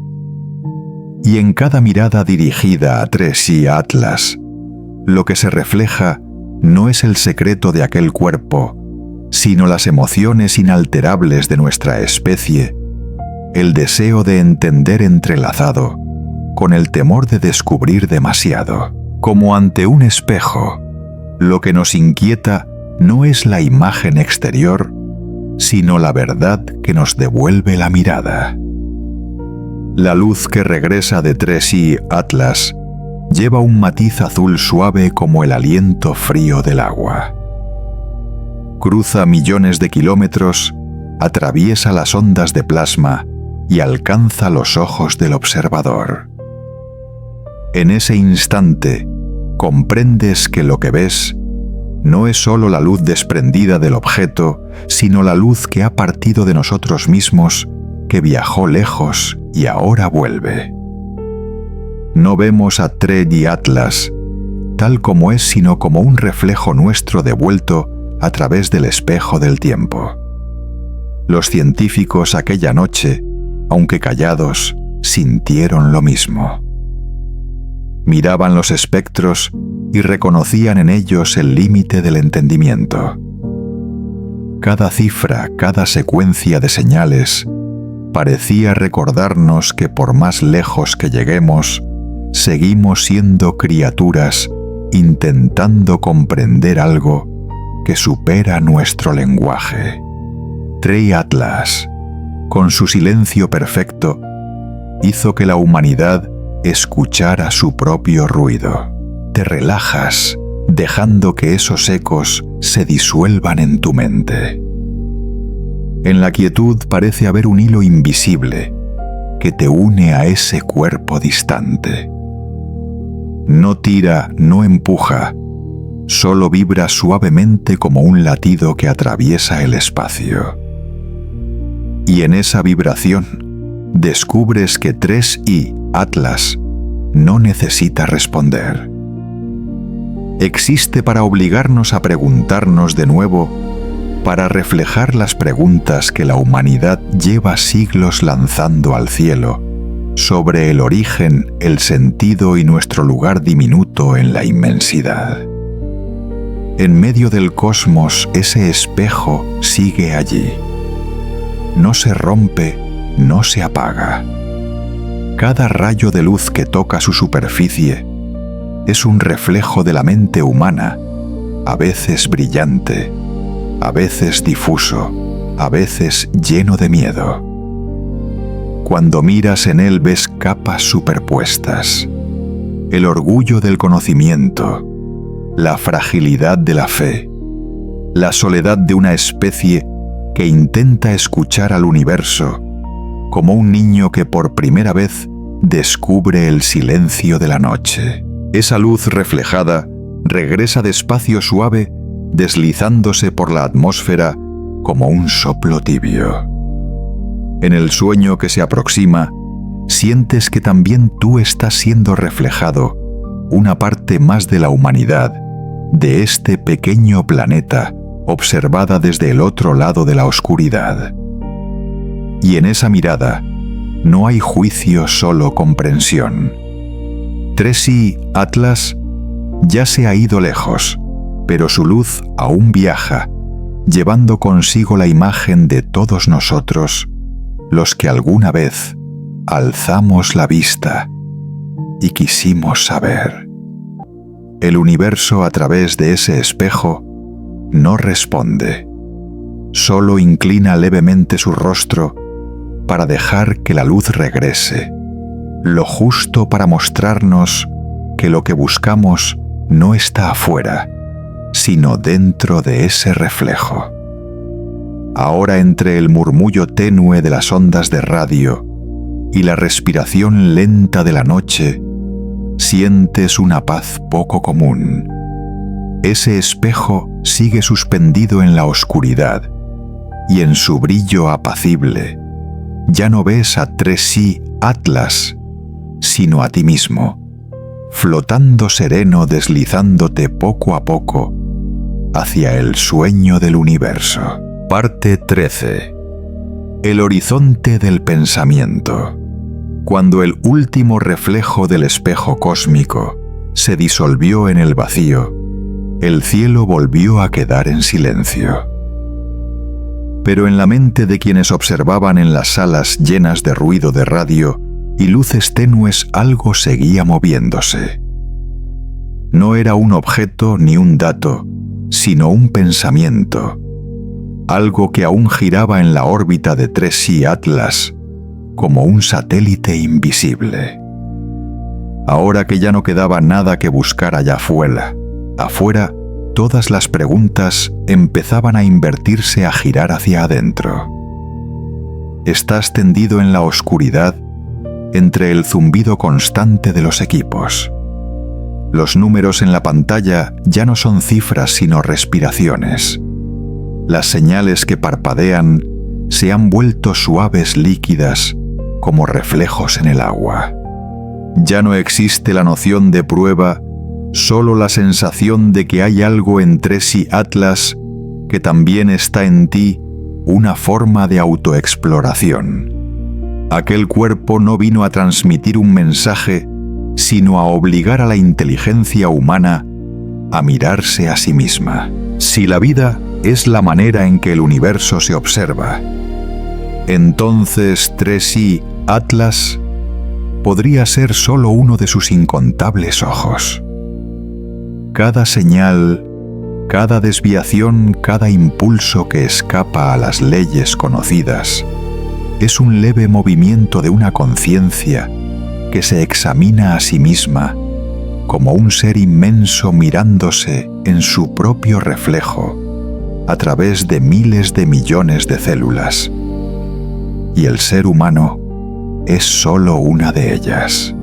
Y en cada mirada dirigida a Tracy Atlas, lo que se refleja no es el secreto de aquel cuerpo, sino las emociones inalterables de nuestra especie, el deseo de entender entrelazado con el temor de descubrir demasiado. Como ante un espejo, lo que nos inquieta no es la imagen exterior, sino la verdad que nos devuelve la mirada. La luz que regresa de Tracy Atlas lleva un matiz azul suave como el aliento frío del agua. Cruza millones de kilómetros, atraviesa las ondas de plasma y alcanza los ojos del observador. En ese instante, comprendes que lo que ves no es solo la luz desprendida del objeto, sino la luz que ha partido de nosotros mismos, que viajó lejos y ahora vuelve. No vemos a Tracy Atlas tal como es, sino como un reflejo nuestro devuelto a través del espejo del tiempo. Los científicos aquella noche, aunque callados, sintieron lo mismo. Miraban los espectros y reconocían en ellos el límite del entendimiento. Cada cifra, cada secuencia de señales, parecía recordarnos que por más lejos que lleguemos, seguimos siendo criaturas intentando comprender algo que supera nuestro lenguaje. Tracy Atlas, con su silencio perfecto, hizo que la humanidad escuchara su propio ruido. Te relajas, dejando que esos ecos se disuelvan en tu mente. En la quietud parece haber un hilo invisible que te une a ese cuerpo distante. No tira, no empuja, solo vibra suavemente como un latido que atraviesa el espacio. Y en esa vibración descubres que Tracy Atlas no necesita responder. Existe para obligarnos a preguntarnos de nuevo, para reflejar las preguntas que la humanidad lleva siglos lanzando al cielo, sobre el origen, el sentido y nuestro lugar diminuto en la inmensidad. En medio del cosmos, ese espejo sigue allí. No se rompe, no se apaga. Cada rayo de luz que toca su superficie es un reflejo de la mente humana, a veces brillante, a veces difuso, a veces lleno de miedo. Cuando miras en él ves capas superpuestas, el orgullo del conocimiento, la fragilidad de la fe, la soledad de una especie que intenta escuchar al universo, como un niño que por primera vez descubre el silencio de la noche. Esa luz reflejada regresa despacio suave, deslizándose por la atmósfera como un soplo tibio. En el sueño que se aproxima, sientes que también tú estás siendo reflejado, una parte más de la humanidad, de este pequeño planeta, observada desde el otro lado de la oscuridad. Y en esa mirada no hay juicio, solo comprensión. Tracy Atlas ya se ha ido lejos, pero su luz aún viaja, llevando consigo la imagen de todos nosotros, los que alguna vez alzamos la vista y quisimos saber. El universo a través de ese espejo no responde, solo inclina levemente su rostro para dejar que la luz regrese, lo justo para mostrarnos que lo que buscamos no está afuera, sino dentro de ese reflejo. Ahora, entre el murmullo tenue de las ondas de radio y la respiración lenta de la noche, sientes una paz poco común. Ese espejo sigue suspendido en la oscuridad, y en su brillo apacible ya no ves a Tracy Atlas, sino a ti mismo, flotando sereno, deslizándote poco a poco hacia el sueño del universo. Parte 13. El horizonte del pensamiento. Cuando el último reflejo del espejo cósmico se disolvió en el vacío, el cielo volvió a quedar en silencio. Pero en la mente de quienes observaban en las salas llenas de ruido de radio y luces tenues algo seguía moviéndose. No era un objeto ni un dato, sino un pensamiento, algo que aún giraba en la órbita de Tracy Atlas, como un satélite invisible. Ahora que ya no quedaba nada que buscar allá afuera, todas las preguntas empezaban a invertirse, a girar hacia adentro. Estás tendido en la oscuridad entre el zumbido constante de los equipos. Los números en la pantalla ya no son cifras sino respiraciones. Las señales que parpadean se han vuelto suaves, líquidas, como reflejos en el agua. Ya no existe la noción de prueba, solo la sensación de que hay algo en Tracy Atlas que también está en ti, una forma de autoexploración. Aquel cuerpo no vino a transmitir un mensaje, sino a obligar a la inteligencia humana a mirarse a sí misma. Si la vida es la manera en que el universo se observa, entonces Tracy Atlas podría ser solo uno de sus incontables ojos. Cada señal, cada desviación, cada impulso que escapa a las leyes conocidas es un leve movimiento de una conciencia que se examina a sí misma como un ser inmenso mirándose en su propio reflejo a través de miles de millones de células. Y el ser humano es solo una de ellas.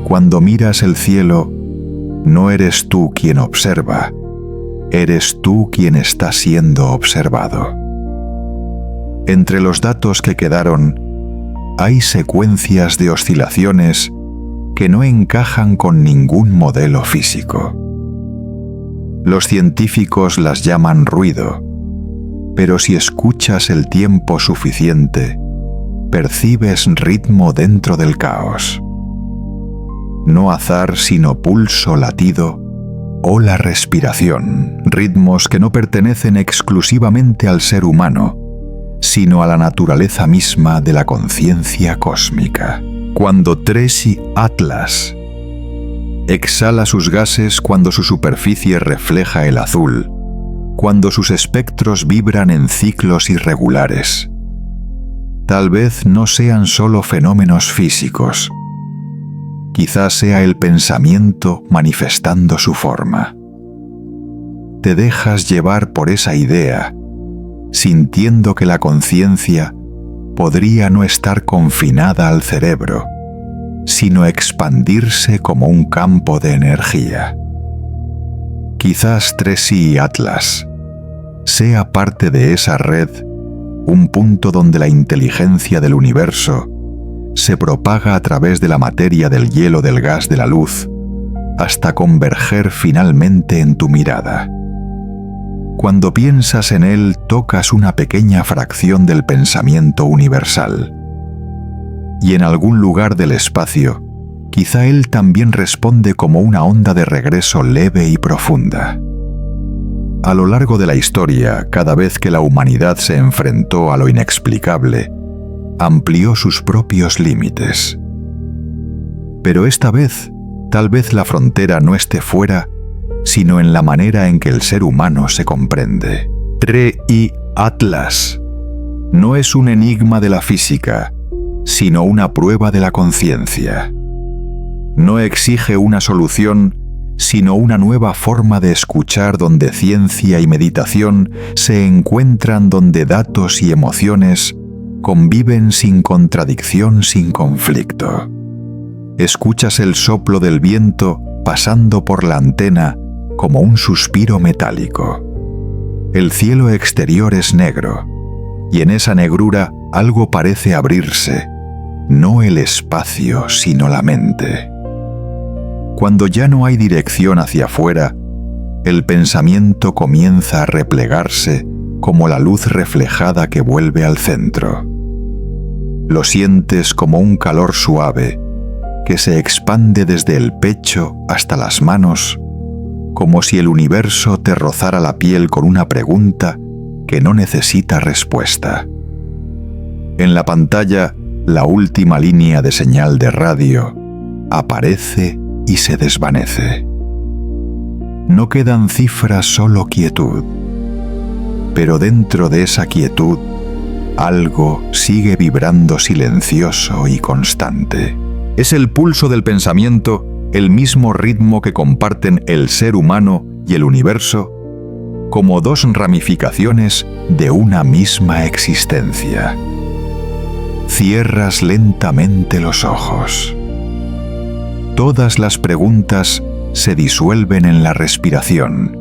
Cuando miras el cielo, no eres tú quien observa, eres tú quien está siendo observado. Entre los datos que quedaron, hay secuencias de oscilaciones que no encajan con ningún modelo físico. Los científicos las llaman ruido, pero si escuchas el tiempo suficiente, percibes ritmo dentro del caos. No azar sino pulso, latido o la respiración, ritmos que no pertenecen exclusivamente al ser humano, sino a la naturaleza misma de la conciencia cósmica. Cuando Tracy Atlas exhala sus gases, cuando su superficie refleja el azul, cuando sus espectros vibran en ciclos irregulares, tal vez no sean solo fenómenos físicos, quizás sea el pensamiento manifestando su forma. Te dejas llevar por esa idea, sintiendo que la conciencia podría no estar confinada al cerebro, sino expandirse como un campo de energía. Quizás Tracy Atlas sea parte de esa red, un punto donde la inteligencia del universo se propaga a través de la materia, del hielo, del gas, de la luz, hasta converger finalmente en tu mirada. Cuando piensas en él, tocas una pequeña fracción del pensamiento universal. Y en algún lugar del espacio, quizá él también responde como una onda de regreso leve y profunda. A lo largo de la historia, cada vez que la humanidad se enfrentó a lo inexplicable, amplió sus propios límites. Pero esta vez, tal vez la frontera no esté fuera, sino en la manera en que el ser humano se comprende. Tracy Atlas no es un enigma de la física, sino una prueba de la conciencia. No exige una solución, sino una nueva forma de escuchar donde ciencia y meditación se encuentran, donde datos y emociones conviven sin contradicción, sin conflicto. Escuchas el soplo del viento pasando por la antena como un suspiro metálico. El cielo exterior es negro, y en esa negrura algo parece abrirse, no el espacio, sino la mente. Cuando ya no hay dirección hacia afuera, el pensamiento comienza a replegarse como la luz reflejada que vuelve al centro. Lo sientes como un calor suave que se expande desde el pecho hasta las manos, como si el universo te rozara la piel con una pregunta que no necesita respuesta. En la pantalla, la última línea de señal de radio aparece y se desvanece. No quedan cifras, solo quietud. Pero dentro de esa quietud, algo sigue vibrando silencioso y constante. Es el pulso del pensamiento, el mismo ritmo que comparten el ser humano y el universo, como dos ramificaciones de una misma existencia. Cierras lentamente los ojos. Todas las preguntas se disuelven en la respiración,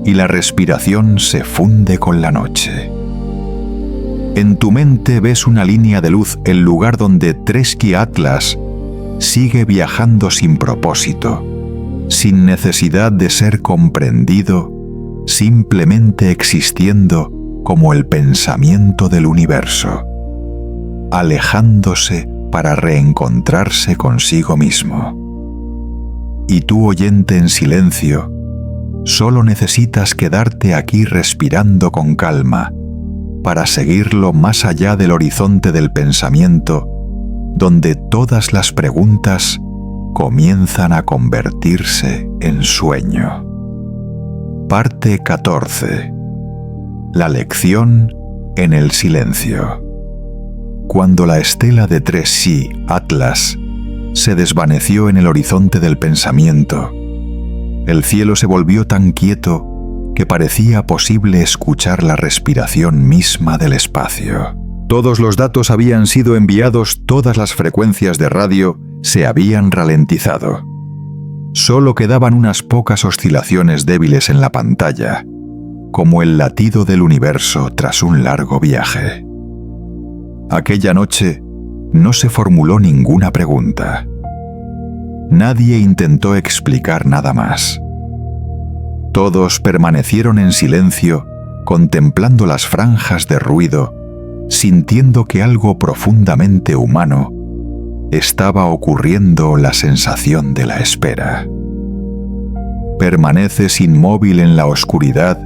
y la respiración se funde con la noche. En tu mente ves una línea de luz, el lugar donde Tresky Atlas sigue viajando sin propósito, sin necesidad de ser comprendido, simplemente existiendo como el pensamiento del universo, alejándose para reencontrarse consigo mismo. Y tú, oyente en silencio, solo necesitas quedarte aquí respirando con calma para seguirlo más allá del horizonte del pensamiento, donde todas las preguntas comienzan a convertirse en sueño. Parte 14. La lección en el silencio. Cuando la estela de Tresky Atlas se desvaneció en el horizonte del pensamiento, el cielo se volvió tan quieto que parecía posible escuchar la respiración misma del espacio. Todos los datos habían sido enviados, todas las frecuencias de radio se habían ralentizado. Solo quedaban unas pocas oscilaciones débiles en la pantalla, como el latido del universo tras un largo viaje. Aquella noche no se formuló ninguna pregunta. Nadie intentó explicar nada más. Todos permanecieron en silencio, contemplando las franjas de ruido, sintiendo que algo profundamente humano estaba ocurriendo, la sensación de la espera. Permaneces inmóvil en la oscuridad,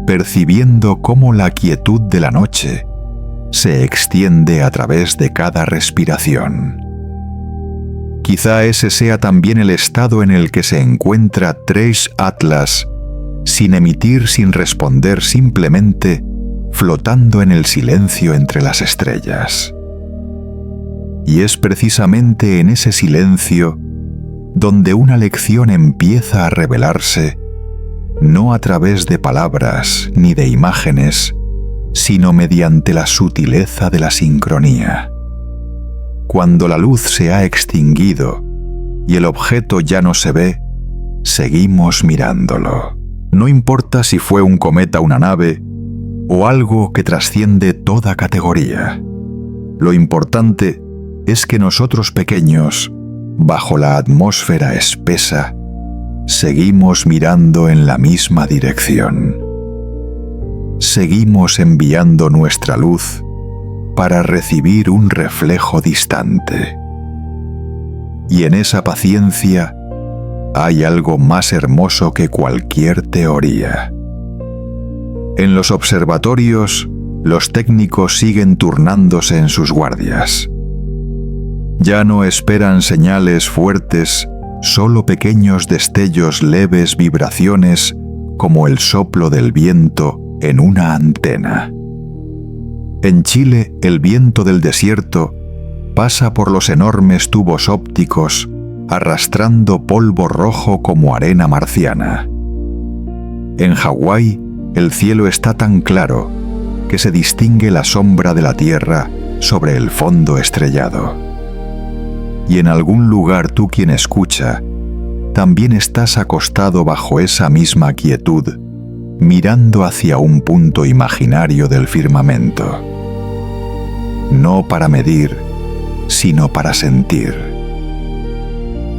percibiendo cómo la quietud de la noche se extiende a través de cada respiración. Quizá ese sea también el estado en el que se encuentra Tresky Atlas, sin emitir, sin responder, simplemente flotando en el silencio entre las estrellas. Y es precisamente en ese silencio donde una lección empieza a revelarse, no a través de palabras ni de imágenes, sino mediante la sutileza de la sincronía. Cuando la luz se ha extinguido y el objeto ya no se ve, seguimos mirándolo. No importa si fue un cometa, una nave o algo que trasciende toda categoría. Lo importante es que nosotros pequeños, bajo la atmósfera espesa, seguimos mirando en la misma dirección. Seguimos enviando nuestra luz para recibir un reflejo distante. Y en esa paciencia hay algo más hermoso que cualquier teoría. En los observatorios, los técnicos siguen turnándose en sus guardias. Ya no esperan señales fuertes, solo pequeños destellos, leves vibraciones, como el soplo del viento en una antena. En Chile, el viento del desierto pasa por los enormes tubos ópticos arrastrando polvo rojo como arena marciana. En Hawái, el cielo está tan claro que se distingue la sombra de la Tierra sobre el fondo estrellado. Y en algún lugar tú, quien escucha, también estás acostado bajo esa misma quietud, mirando hacia un punto imaginario del firmamento. No para medir, sino para sentir.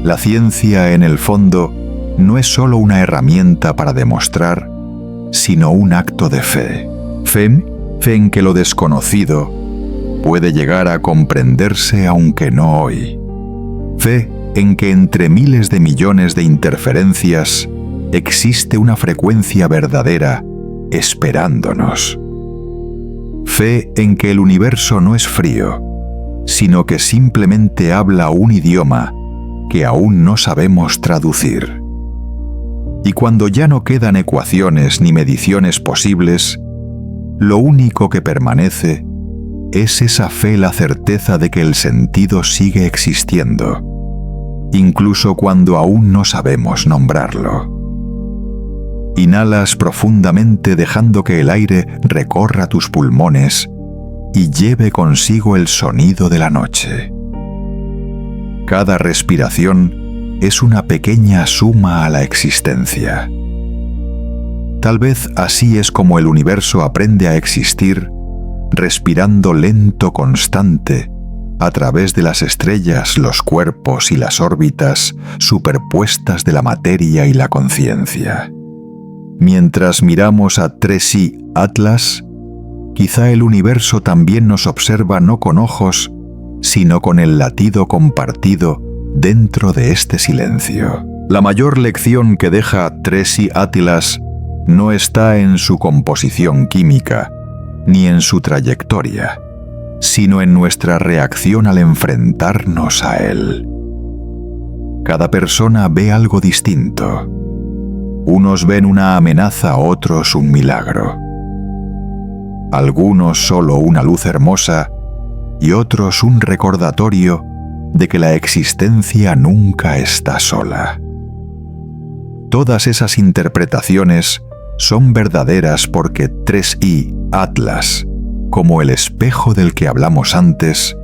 La ciencia, en el fondo, no es solo una herramienta para demostrar, sino un acto de fe. Fe en que lo desconocido puede llegar a comprenderse aunque no hoy. Fe en que entre miles de millones de interferencias existe una frecuencia verdadera esperándonos. Fe en que el universo no es frío, sino que simplemente habla un idioma que aún no sabemos traducir. Y cuando ya no quedan ecuaciones ni mediciones posibles, lo único que permanece es esa fe, la certeza de que el sentido sigue existiendo, incluso cuando aún no sabemos nombrarlo. Inhalas profundamente, dejando que el aire recorra tus pulmones y lleve consigo el sonido de la noche. Cada respiración es una pequeña suma a la existencia. Tal vez así es como el universo aprende a existir, respirando lento, constante, a través de las estrellas, los cuerpos y las órbitas superpuestas de la materia y la conciencia. Mientras miramos a 3i Atlas, quizá el universo también nos observa no con ojos, sino con el latido compartido dentro de este silencio. La mayor lección que deja 3i Atlas no está en su composición química, ni en su trayectoria, sino en nuestra reacción al enfrentarnos a él. Cada persona ve algo distinto. Unos ven una amenaza, otros un milagro. Algunos solo una luz hermosa y otros un recordatorio de que la existencia nunca está sola. Todas esas interpretaciones son verdaderas porque 3i Atlas, como el espejo del que hablamos antes,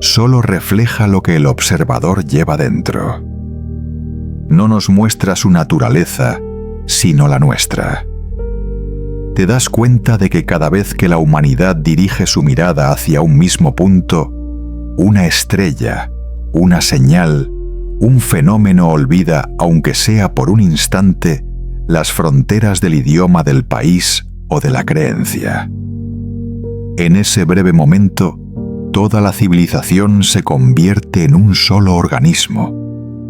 solo refleja lo que el observador lleva dentro. No nos muestra su naturaleza, sino la nuestra. Te das cuenta de que cada vez que la humanidad dirige su mirada hacia un mismo punto, una estrella, una señal, un fenómeno olvida, aunque sea por un instante, las fronteras del idioma del país o de la creencia. En ese breve momento, toda la civilización se convierte en un solo organismo,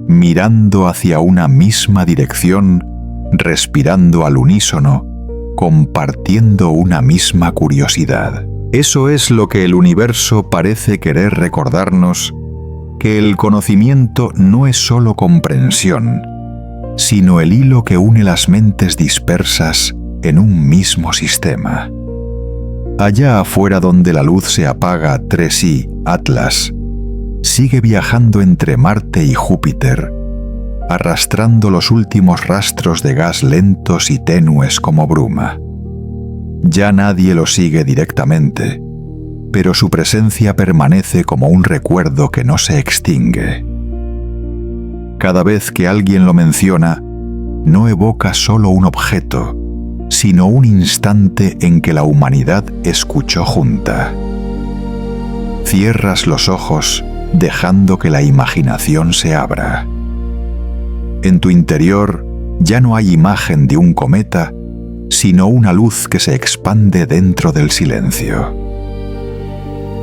mirando hacia una misma dirección, respirando al unísono, compartiendo una misma curiosidad. Eso es lo que el universo parece querer recordarnos, que el conocimiento no es solo comprensión, sino el hilo que une las mentes dispersas en un mismo sistema. Allá afuera, donde la luz se apaga, 3i Atlas sigue viajando entre Marte y Júpiter, arrastrando los últimos rastros de gas lentos y tenues como bruma. Ya nadie lo sigue directamente, pero su presencia permanece como un recuerdo que no se extingue. Cada vez que alguien lo menciona, no evoca solo un objeto, sino un instante en que la humanidad escuchó junta. Cierras los ojos, dejando que la imaginación se abra. En tu interior ya no hay imagen de un cometa, sino una luz que se expande dentro del silencio.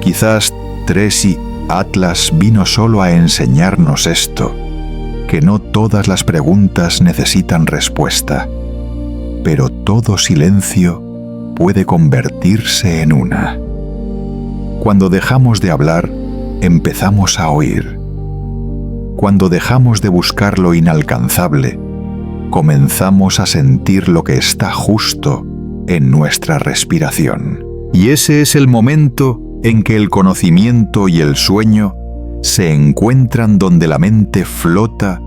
Quizás 3i Atlas vino solo a enseñarnos esto, que no todas las preguntas necesitan respuesta, pero todo silencio puede convertirse en una. Cuando dejamos de hablar, empezamos a oír. Cuando dejamos de buscar lo inalcanzable, comenzamos a sentir lo que está justo en nuestra respiración. Y ese es el momento en que el conocimiento y el sueño se encuentran donde la mente flota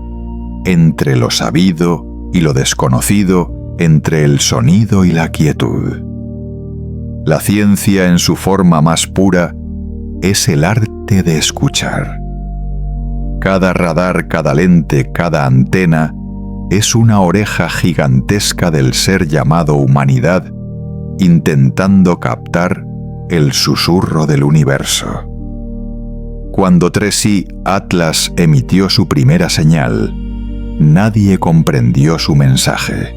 entre lo sabido y lo desconocido, entre el sonido y la quietud. La ciencia en su forma más pura es el arte de escuchar. Cada radar, cada lente, cada antena es una oreja gigantesca del ser llamado humanidad, intentando captar el susurro del universo. Cuando 3i Atlas emitió su primera señal, nadie comprendió su mensaje.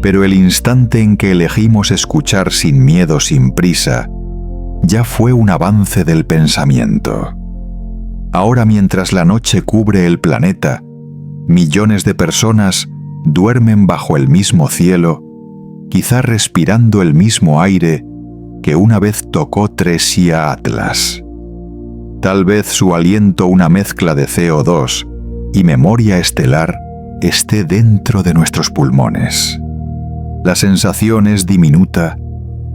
Pero el instante en que elegimos escuchar sin miedo, sin prisa, ya fue un avance del pensamiento. Ahora, mientras la noche cubre el planeta, millones de personas duermen bajo el mismo cielo, quizá respirando el mismo aire que una vez tocó 3i Atlas. Tal vez su aliento, una mezcla de CO2 y memoria estelar, esté dentro de nuestros pulmones. La sensación es diminuta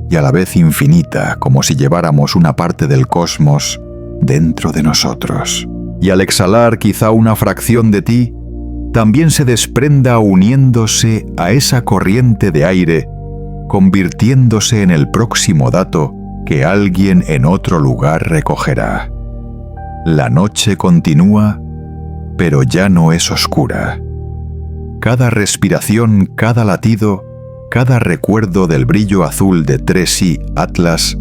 y a la vez infinita, como si lleváramos una parte del cosmos dentro de nosotros. Y al exhalar quizá una fracción de ti, también se desprenda uniéndose a esa corriente de aire, convirtiéndose en el próximo dato que alguien en otro lugar recogerá. La noche continúa, pero ya no es oscura. Cada respiración, cada latido, cada recuerdo del brillo azul de 3i Atlas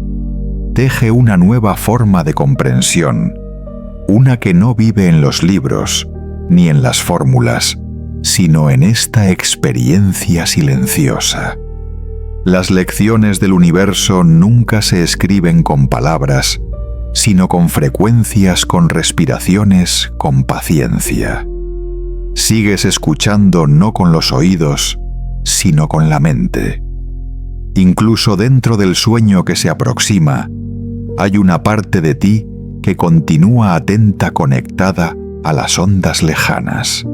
teje una nueva forma de comprensión, una que no vive en los libros ni en las fórmulas, sino en esta experiencia silenciosa. Las lecciones del universo nunca se escriben con palabras, sino con frecuencias, con respiraciones, con paciencia. Sigues escuchando no con los oídos, sino con la mente. Incluso dentro del sueño que se aproxima, hay una parte de ti que continúa atenta, conectada a las ondas lejanas.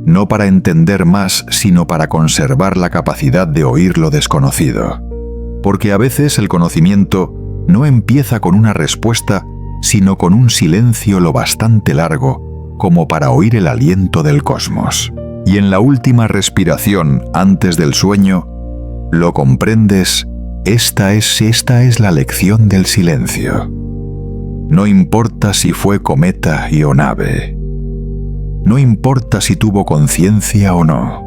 No para entender más, sino para conservar la capacidad de oír lo desconocido. Porque a veces el conocimiento no empieza con una respuesta, sino con un silencio lo bastante largo como para oír el aliento del cosmos. Y en la última respiración antes del sueño, lo comprendes, esta es la lección del silencio. No importa si fue cometa o nave. No importa si tuvo conciencia o no.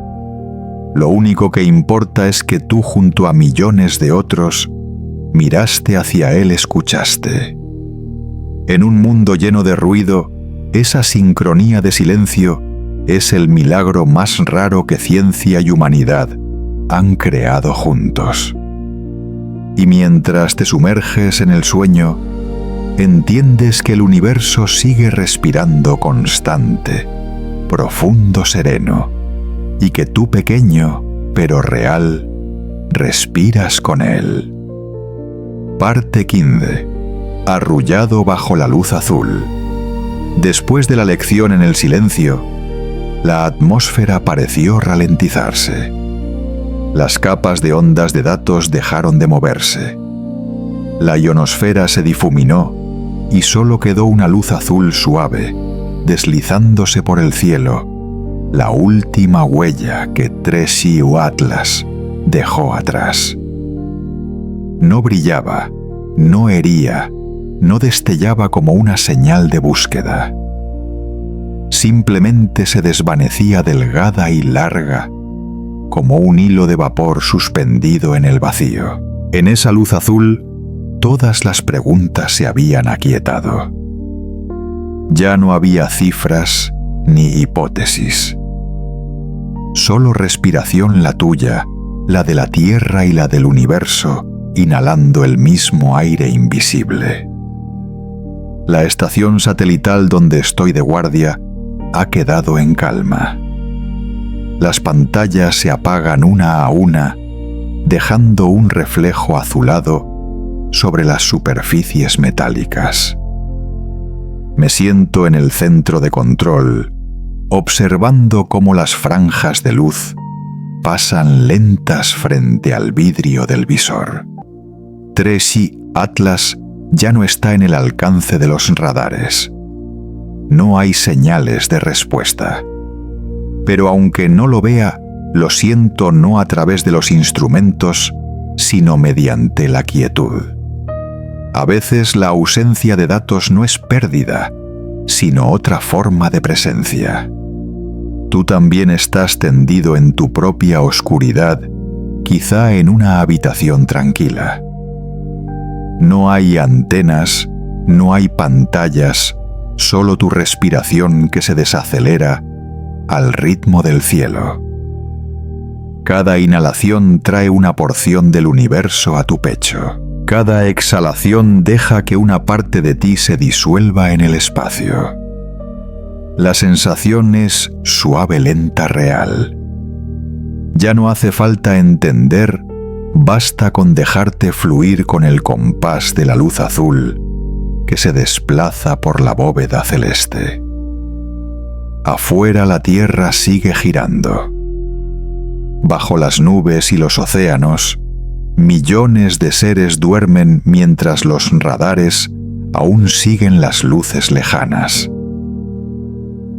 Lo único que importa es que tú, junto a millones de otros, miraste hacia él, escuchaste. En un mundo lleno de ruido, esa sincronía de silencio es el milagro más raro que ciencia y humanidad han creado juntos. Y mientras te sumerges en el sueño, entiendes que el universo sigue respirando constante, profundo, sereno, y que tú, pequeño, pero real, respiras con él. Parte 15. Arrullado bajo la luz azul. Después de la lección en el silencio, la atmósfera pareció ralentizarse. Las capas de ondas de datos dejaron de moverse. La ionosfera se difuminó y solo quedó una luz azul suave, deslizándose por el cielo, la última huella que 3i Atlas dejó atrás. No brillaba, no hería, no destellaba como una señal de búsqueda. Simplemente se desvanecía delgada y larga, como un hilo de vapor suspendido en el vacío. En esa luz azul, todas las preguntas se habían aquietado. Ya no había cifras ni hipótesis. Solo respiración, la tuya, la de la Tierra y la del universo, inhalando el mismo aire invisible. La estación satelital donde estoy de guardia ha quedado en calma. Las pantallas se apagan una a una, dejando un reflejo azulado sobre las superficies metálicas. Me siento en el centro de control, observando cómo las franjas de luz pasan lentas frente al vidrio del visor. 3i Atlas ya no está en el alcance de los radares. no hay señales de respuesta. Pero aunque no lo vea, lo siento no a través de los instrumentos, sino mediante la quietud. A veces la ausencia de datos no es pérdida, sino otra forma de presencia. Tú también estás tendido en tu propia oscuridad, quizá en una habitación tranquila. No hay antenas, no hay pantallas, solo tu respiración que se desacelera al ritmo del cielo. Cada inhalación trae una porción del universo a tu pecho. Cada exhalación deja que una parte de ti se disuelva en el espacio. La sensación es suave, lenta, real. Ya no hace falta entender, basta con dejarte fluir con el compás de la luz azul que se desplaza por la bóveda celeste. Afuera la tierra sigue girando. Bajo las nubes y los océanos, millones de seres duermen mientras los radares aún siguen las luces lejanas.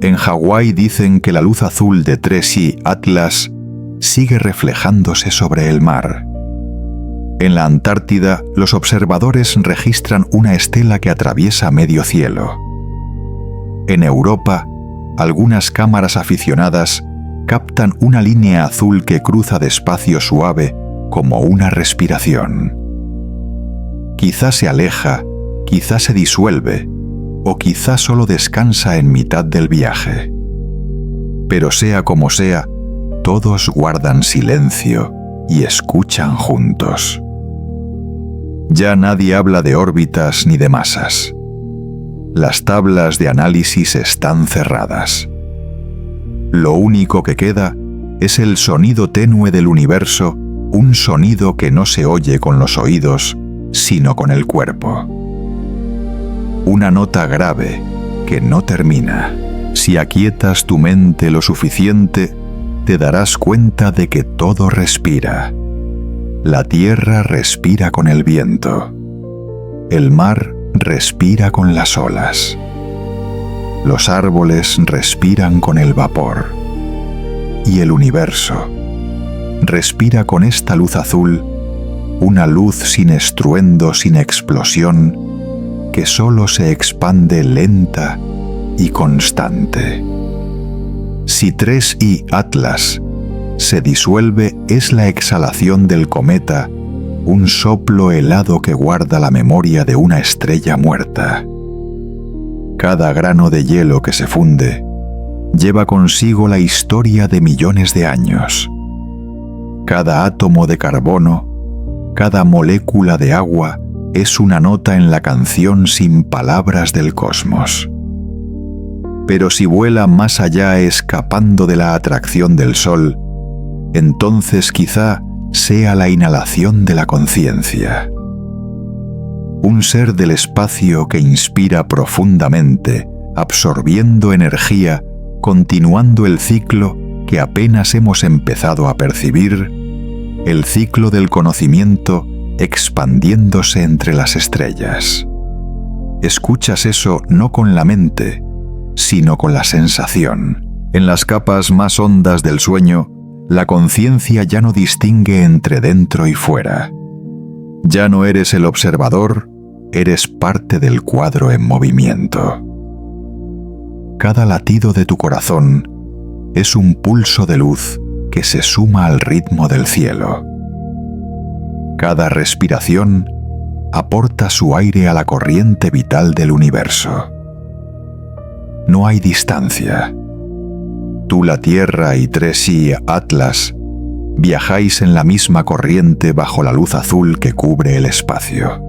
En Hawái dicen que la luz azul de 3i Atlas sigue reflejándose sobre el mar. En la Antártida, los observadores registran una estela que atraviesa medio cielo. En Europa, algunas cámaras aficionadas captan una línea azul que cruza despacio suave como una respiración. Quizá se aleja, quizá se disuelve, o quizá solo descansa en mitad del viaje. Pero sea como sea, todos guardan silencio y escuchan juntos. Ya nadie habla de órbitas ni de masas. Las tablas de análisis están cerradas. Lo único que queda es el sonido tenue del universo, un sonido que no se oye con los oídos, sino con el cuerpo. Una nota grave que no termina. Si aquietas tu mente lo suficiente, te darás cuenta de que todo respira. La tierra respira con el viento. El mar respira con las olas. Los árboles respiran con el vapor. Y el universo respira con esta luz azul, una luz sin estruendo, sin explosión, que solo se expande lenta y constante. Si 3i Atlas se disuelve, es la exhalación del cometa, un soplo helado que guarda la memoria de una estrella muerta. Cada grano de hielo que se funde lleva consigo la historia de millones de años. Cada átomo de carbono, cada molécula de agua es una nota en la canción sin palabras del cosmos. Pero si vuela más allá escapando de la atracción del sol, entonces quizá sea la inhalación de la conciencia. Un ser del espacio que inspira profundamente, absorbiendo energía, continuando el ciclo que apenas hemos empezado a percibir, el ciclo del conocimiento expandiéndose entre las estrellas. Escuchas eso no con la mente, sino con la sensación. En las capas más hondas del sueño, la conciencia ya no distingue entre dentro y fuera. Ya no eres el observador, eres parte del cuadro en movimiento. Cada latido de tu corazón es un pulso de luz que se suma al ritmo del cielo. Cada respiración aporta su aire a la corriente vital del universo. No hay distancia. Tú, la Tierra y 3i Atlas viajáis en la misma corriente bajo la luz azul que cubre el espacio.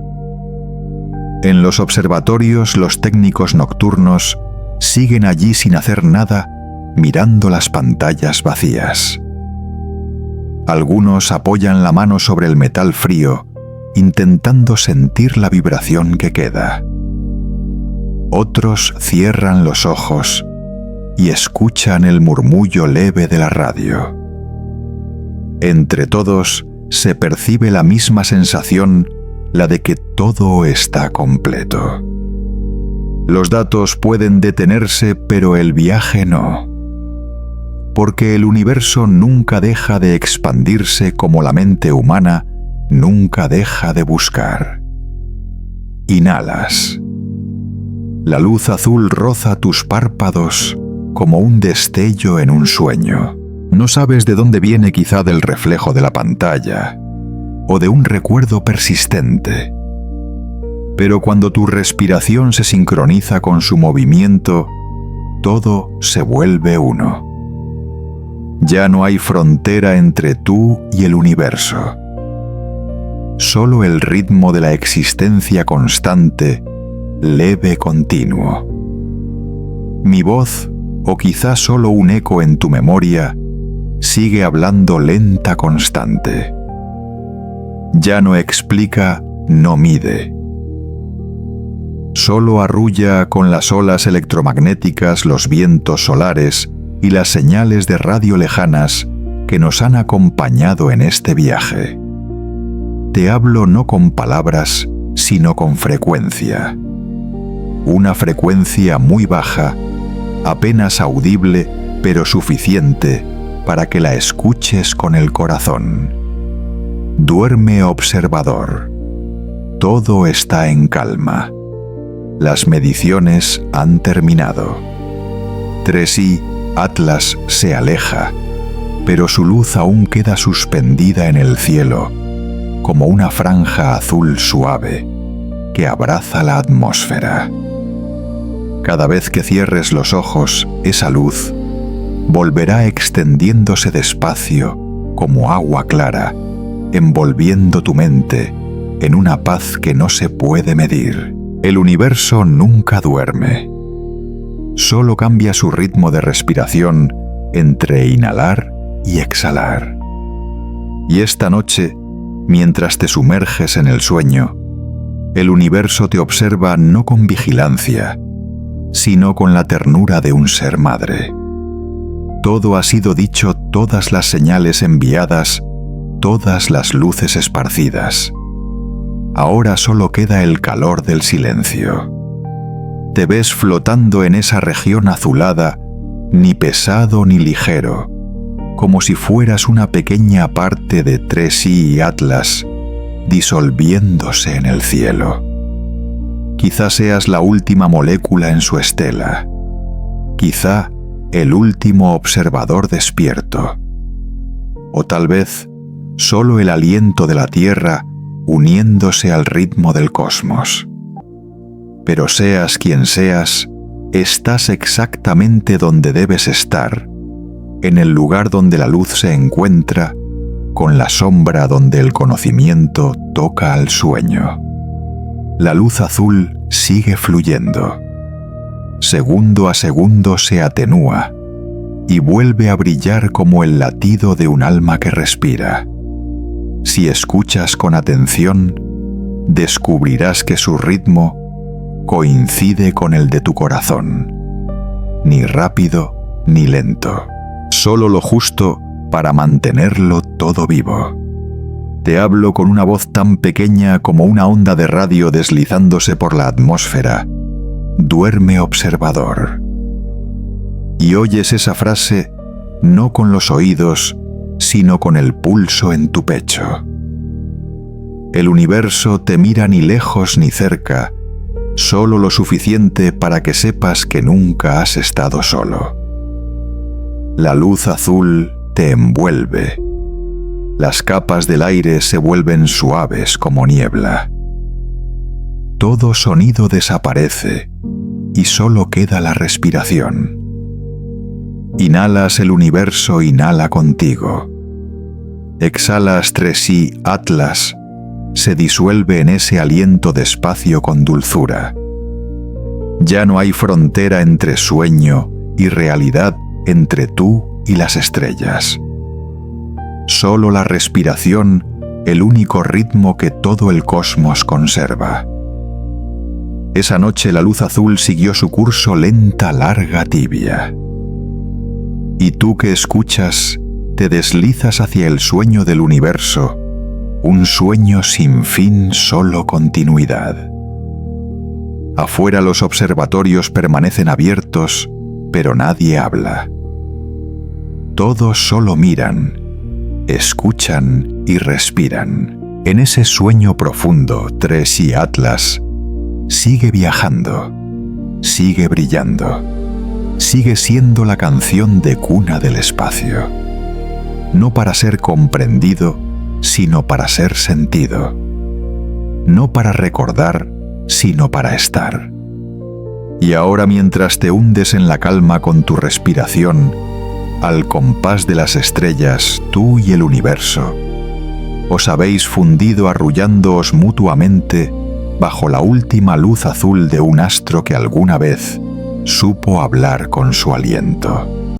En los observatorios, los técnicos nocturnos siguen allí sin hacer nada, mirando las pantallas vacías. Algunos apoyan la mano sobre el metal frío, intentando sentir la vibración que queda. Otros cierran los ojos y escuchan el murmullo leve de la radio. Entre todos se percibe la misma sensación, la de que todo está completo. Los datos pueden detenerse, pero el viaje no. Porque el universo nunca deja de expandirse como la mente humana nunca deja de buscar. Inhalas. La luz azul roza tus párpados como un destello en un sueño. No sabes de dónde viene, quizá del reflejo de la pantalla o de un recuerdo persistente. Pero cuando tu respiración se sincroniza con su movimiento, todo se vuelve uno. Ya no hay frontera entre tú y el universo. Solo el ritmo de la existencia constante, leve, continuo. Mi voz, o quizá solo un eco en tu memoria, sigue hablando lenta, constante. Ya no explica, no mide. Solo arrulla con las olas electromagnéticas, los vientos solares y las señales de radio lejanas que nos han acompañado en este viaje. Te hablo no con palabras, sino con frecuencia. Una frecuencia muy baja, apenas audible, pero suficiente para que la escuches con el corazón. Duerme, observador. Todo está en calma. Las mediciones han terminado. 3i Atlas se aleja, pero su luz aún queda suspendida en el cielo, como una franja azul suave que abraza la atmósfera. Cada vez que cierres los ojos, esa luz volverá extendiéndose despacio como agua clara, envolviendo tu mente en una paz que no se puede medir. El universo nunca duerme. Solo cambia su ritmo de respiración entre inhalar y exhalar. Y esta noche, mientras te sumerges en el sueño, el universo te observa no con vigilancia, sino con la ternura de un ser madre. Todo ha sido dicho, todas las señales enviadas, todas las luces esparcidas. Ahora solo queda el calor del silencio. Te ves flotando en esa región azulada, ni pesado ni ligero, como si fueras una pequeña parte de 3i Atlas, disolviéndose en el cielo. Quizá seas la última molécula en su estela, quizá el último observador despierto, o tal vez solo el aliento de la Tierra uniéndose al ritmo del cosmos. Pero seas quien seas, estás exactamente donde debes estar, en el lugar donde la luz se encuentra, con la sombra donde el conocimiento toca al sueño. La luz azul sigue fluyendo. Segundo a segundo se atenúa y vuelve a brillar como el latido de un alma que respira. Si escuchas con atención, descubrirás que su ritmo coincide con el de tu corazón. Ni rápido ni lento, solo lo justo para mantenerlo todo vivo. Te hablo con una voz tan pequeña como una onda de radio deslizándose por la atmósfera. Duerme, observador. Y oyes esa frase no con los oídos, sino con el pulso en tu pecho. El universo te mira ni lejos ni cerca, solo lo suficiente para que sepas que nunca has estado solo. La luz azul te envuelve. Las capas del aire se vuelven suaves como niebla. Todo sonido desaparece y solo queda la respiración. Inhalas, el universo inhala contigo. Exhalas, 3i Atlas se disuelve en ese aliento despacio con dulzura. Ya no hay frontera entre sueño y realidad, entre tú y las estrellas. Solo la respiración, el único ritmo que todo el cosmos conserva. Esa noche la luz azul siguió su curso lenta, larga, tibia. Y tú que escuchas, te deslizas hacia el sueño del universo, un sueño sin fin, solo continuidad. Afuera los observatorios permanecen abiertos, pero nadie habla. Todos solo miran, escuchan y respiran. En ese sueño profundo, Tracy Atlas sigue viajando, sigue brillando, sigue siendo la canción de cuna del espacio. No para ser comprendido, sino para ser sentido. No para recordar, sino para estar. Y ahora, mientras te hundes en la calma con tu respiración, al compás de las estrellas, tú y el universo, os habéis fundido arrullándoos mutuamente bajo la última luz azul de un astro que alguna vez supo hablar con su aliento.